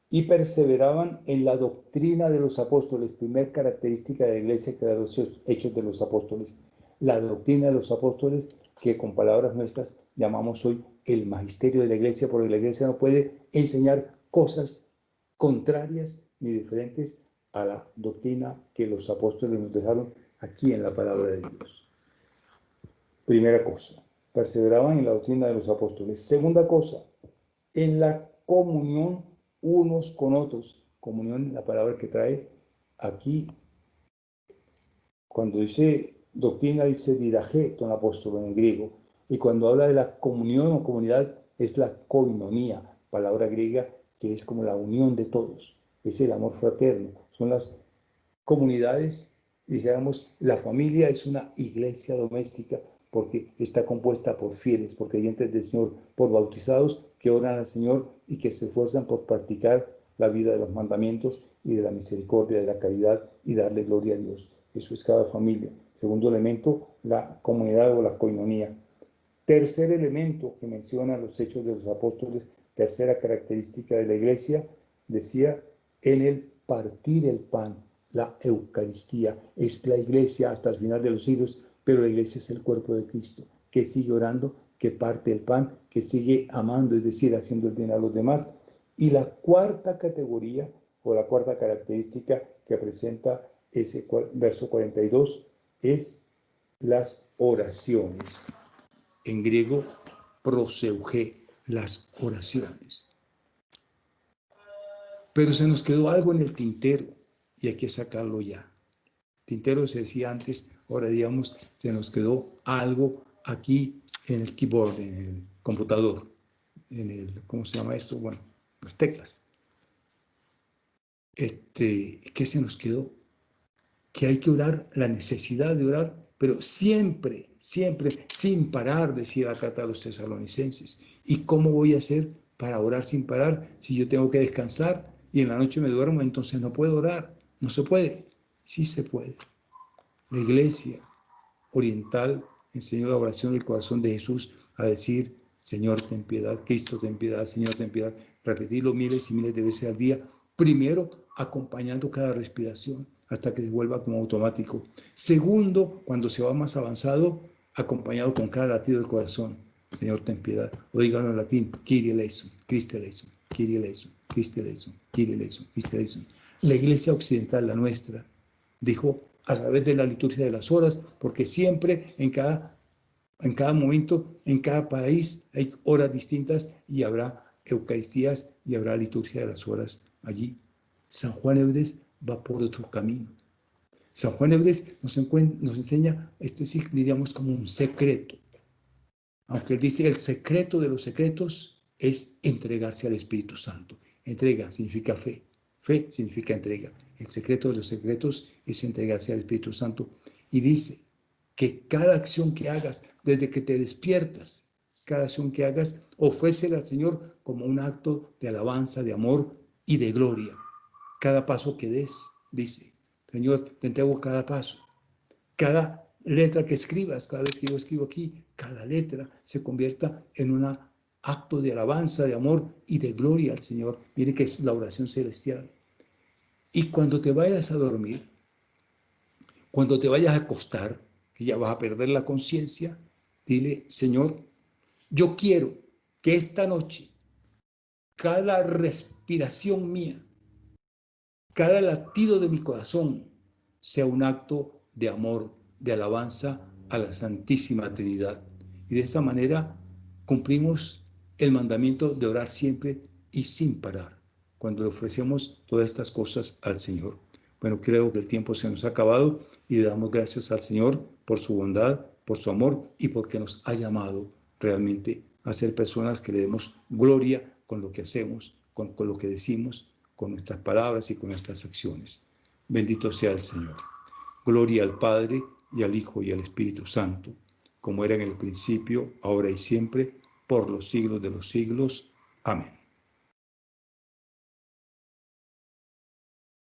y perseveraban en la doctrina de los apóstoles. Primer característica de la iglesia que da los Hechos de los Apóstoles. La doctrina de los apóstoles, que con palabras nuestras llamamos hoy el magisterio de la iglesia, porque la iglesia no puede enseñar cosas contrarias ni diferentes a la doctrina que los apóstoles nos dejaron aquí en la palabra de Dios. Primera cosa, perseveraban en la doctrina de los apóstoles. Segunda cosa, en la comunión unos con otros. Comunión, la palabra que trae aquí, cuando dice doctrina, dice didaje, don apóstol en griego. Y cuando habla de la comunión o comunidad, es la koinonia, palabra griega que es como la unión de todos. Es el amor fraterno. Son las comunidades, dijéramos, la familia es una iglesia doméstica porque está compuesta por fieles, por creyentes del Señor, por bautizados que oran al Señor y que se esfuerzan por practicar la vida de los mandamientos y de la misericordia, de la caridad y darle gloria a Dios. Eso es cada familia. Segundo elemento, la comunidad o la coinonía. Tercer elemento que menciona los Hechos de los Apóstoles, tercera característica de la iglesia, decía, en el partir el pan, la Eucaristía. Es la iglesia hasta el final de los siglos, pero la iglesia es el cuerpo de Cristo, que sigue orando, que parte el pan, que sigue amando, es decir, haciendo el bien a los demás. Y la cuarta categoría, o la cuarta característica que presenta ese verso 42, es las oraciones. En griego, proseuge, las oraciones. Pero se nos quedó algo en el tintero y hay que sacarlo ya. Tintero se decía antes, ahora digamos, se nos quedó algo aquí en el keyboard, en el computador, en el, ¿cómo se llama esto? Bueno, las teclas. ¿Qué se nos quedó? Que hay que orar, la necesidad de orar, pero siempre, siempre, sin parar, decía la carta a los tesalonicenses. ¿Y cómo voy a hacer para orar sin parar si yo tengo que descansar y en la noche me duermo? Entonces no puedo orar. No se puede. Sí se puede. La iglesia oriental enseñó la oración del corazón de Jesús a decir, Señor, ten piedad, Cristo, ten piedad, Señor, ten piedad. Repetirlo miles y miles de veces al día. Primero, acompañando cada respiración hasta que se vuelva como automático. Segundo, cuando se va más avanzado, acompañado con cada latido del corazón. Señor, ten piedad. O díganlo en latín, Kyrie eleison, Christe eleison, Kyrie eleison, Christe eleison, Kyrie eleison, Christe eleison. La iglesia occidental, la nuestra, dijo a través de la liturgia de las horas, porque siempre en cada momento, en cada país hay horas distintas y habrá Eucaristías y habrá liturgia de las horas allí. San Juan Eudes va por otro camino. San Juan Eudes nos enseña, esto sí diríamos como un secreto. Aunque él dice el secreto de los secretos es entregarse al Espíritu Santo. Entrega significa fe. Fe significa entrega. El secreto de los secretos es entregarse al Espíritu Santo. Y dice que cada acción que hagas, desde que te despiertas, cada acción que hagas, ofrécela al Señor como un acto de alabanza, de amor y de gloria. Cada paso que des, dice, Señor, te entrego cada paso. Cada letra que escribas, cada vez que yo escribo aquí, cada letra se convierta en un acto de alabanza, de amor y de gloria al Señor. Mire que es la oración celestial. Y cuando te vayas a dormir, cuando te vayas a acostar, que ya vas a perder la conciencia, dile, Señor, yo quiero que esta noche cada respiración mía, cada latido de mi corazón sea un acto de amor, de alabanza a la Santísima Trinidad. Y de esta manera cumplimos el mandamiento de orar siempre y sin parar, cuando le ofrecemos todas estas cosas al Señor. Bueno, creo que el tiempo se nos ha acabado y le damos gracias al Señor por su bondad, por su amor y porque nos ha llamado realmente a ser personas que le demos gloria con lo que hacemos, con lo que decimos, con nuestras palabras y con nuestras acciones. Bendito sea el Señor. Gloria al Padre, y al Hijo, y al Espíritu Santo, como era en el principio, ahora y siempre, por los siglos de los siglos. Amén.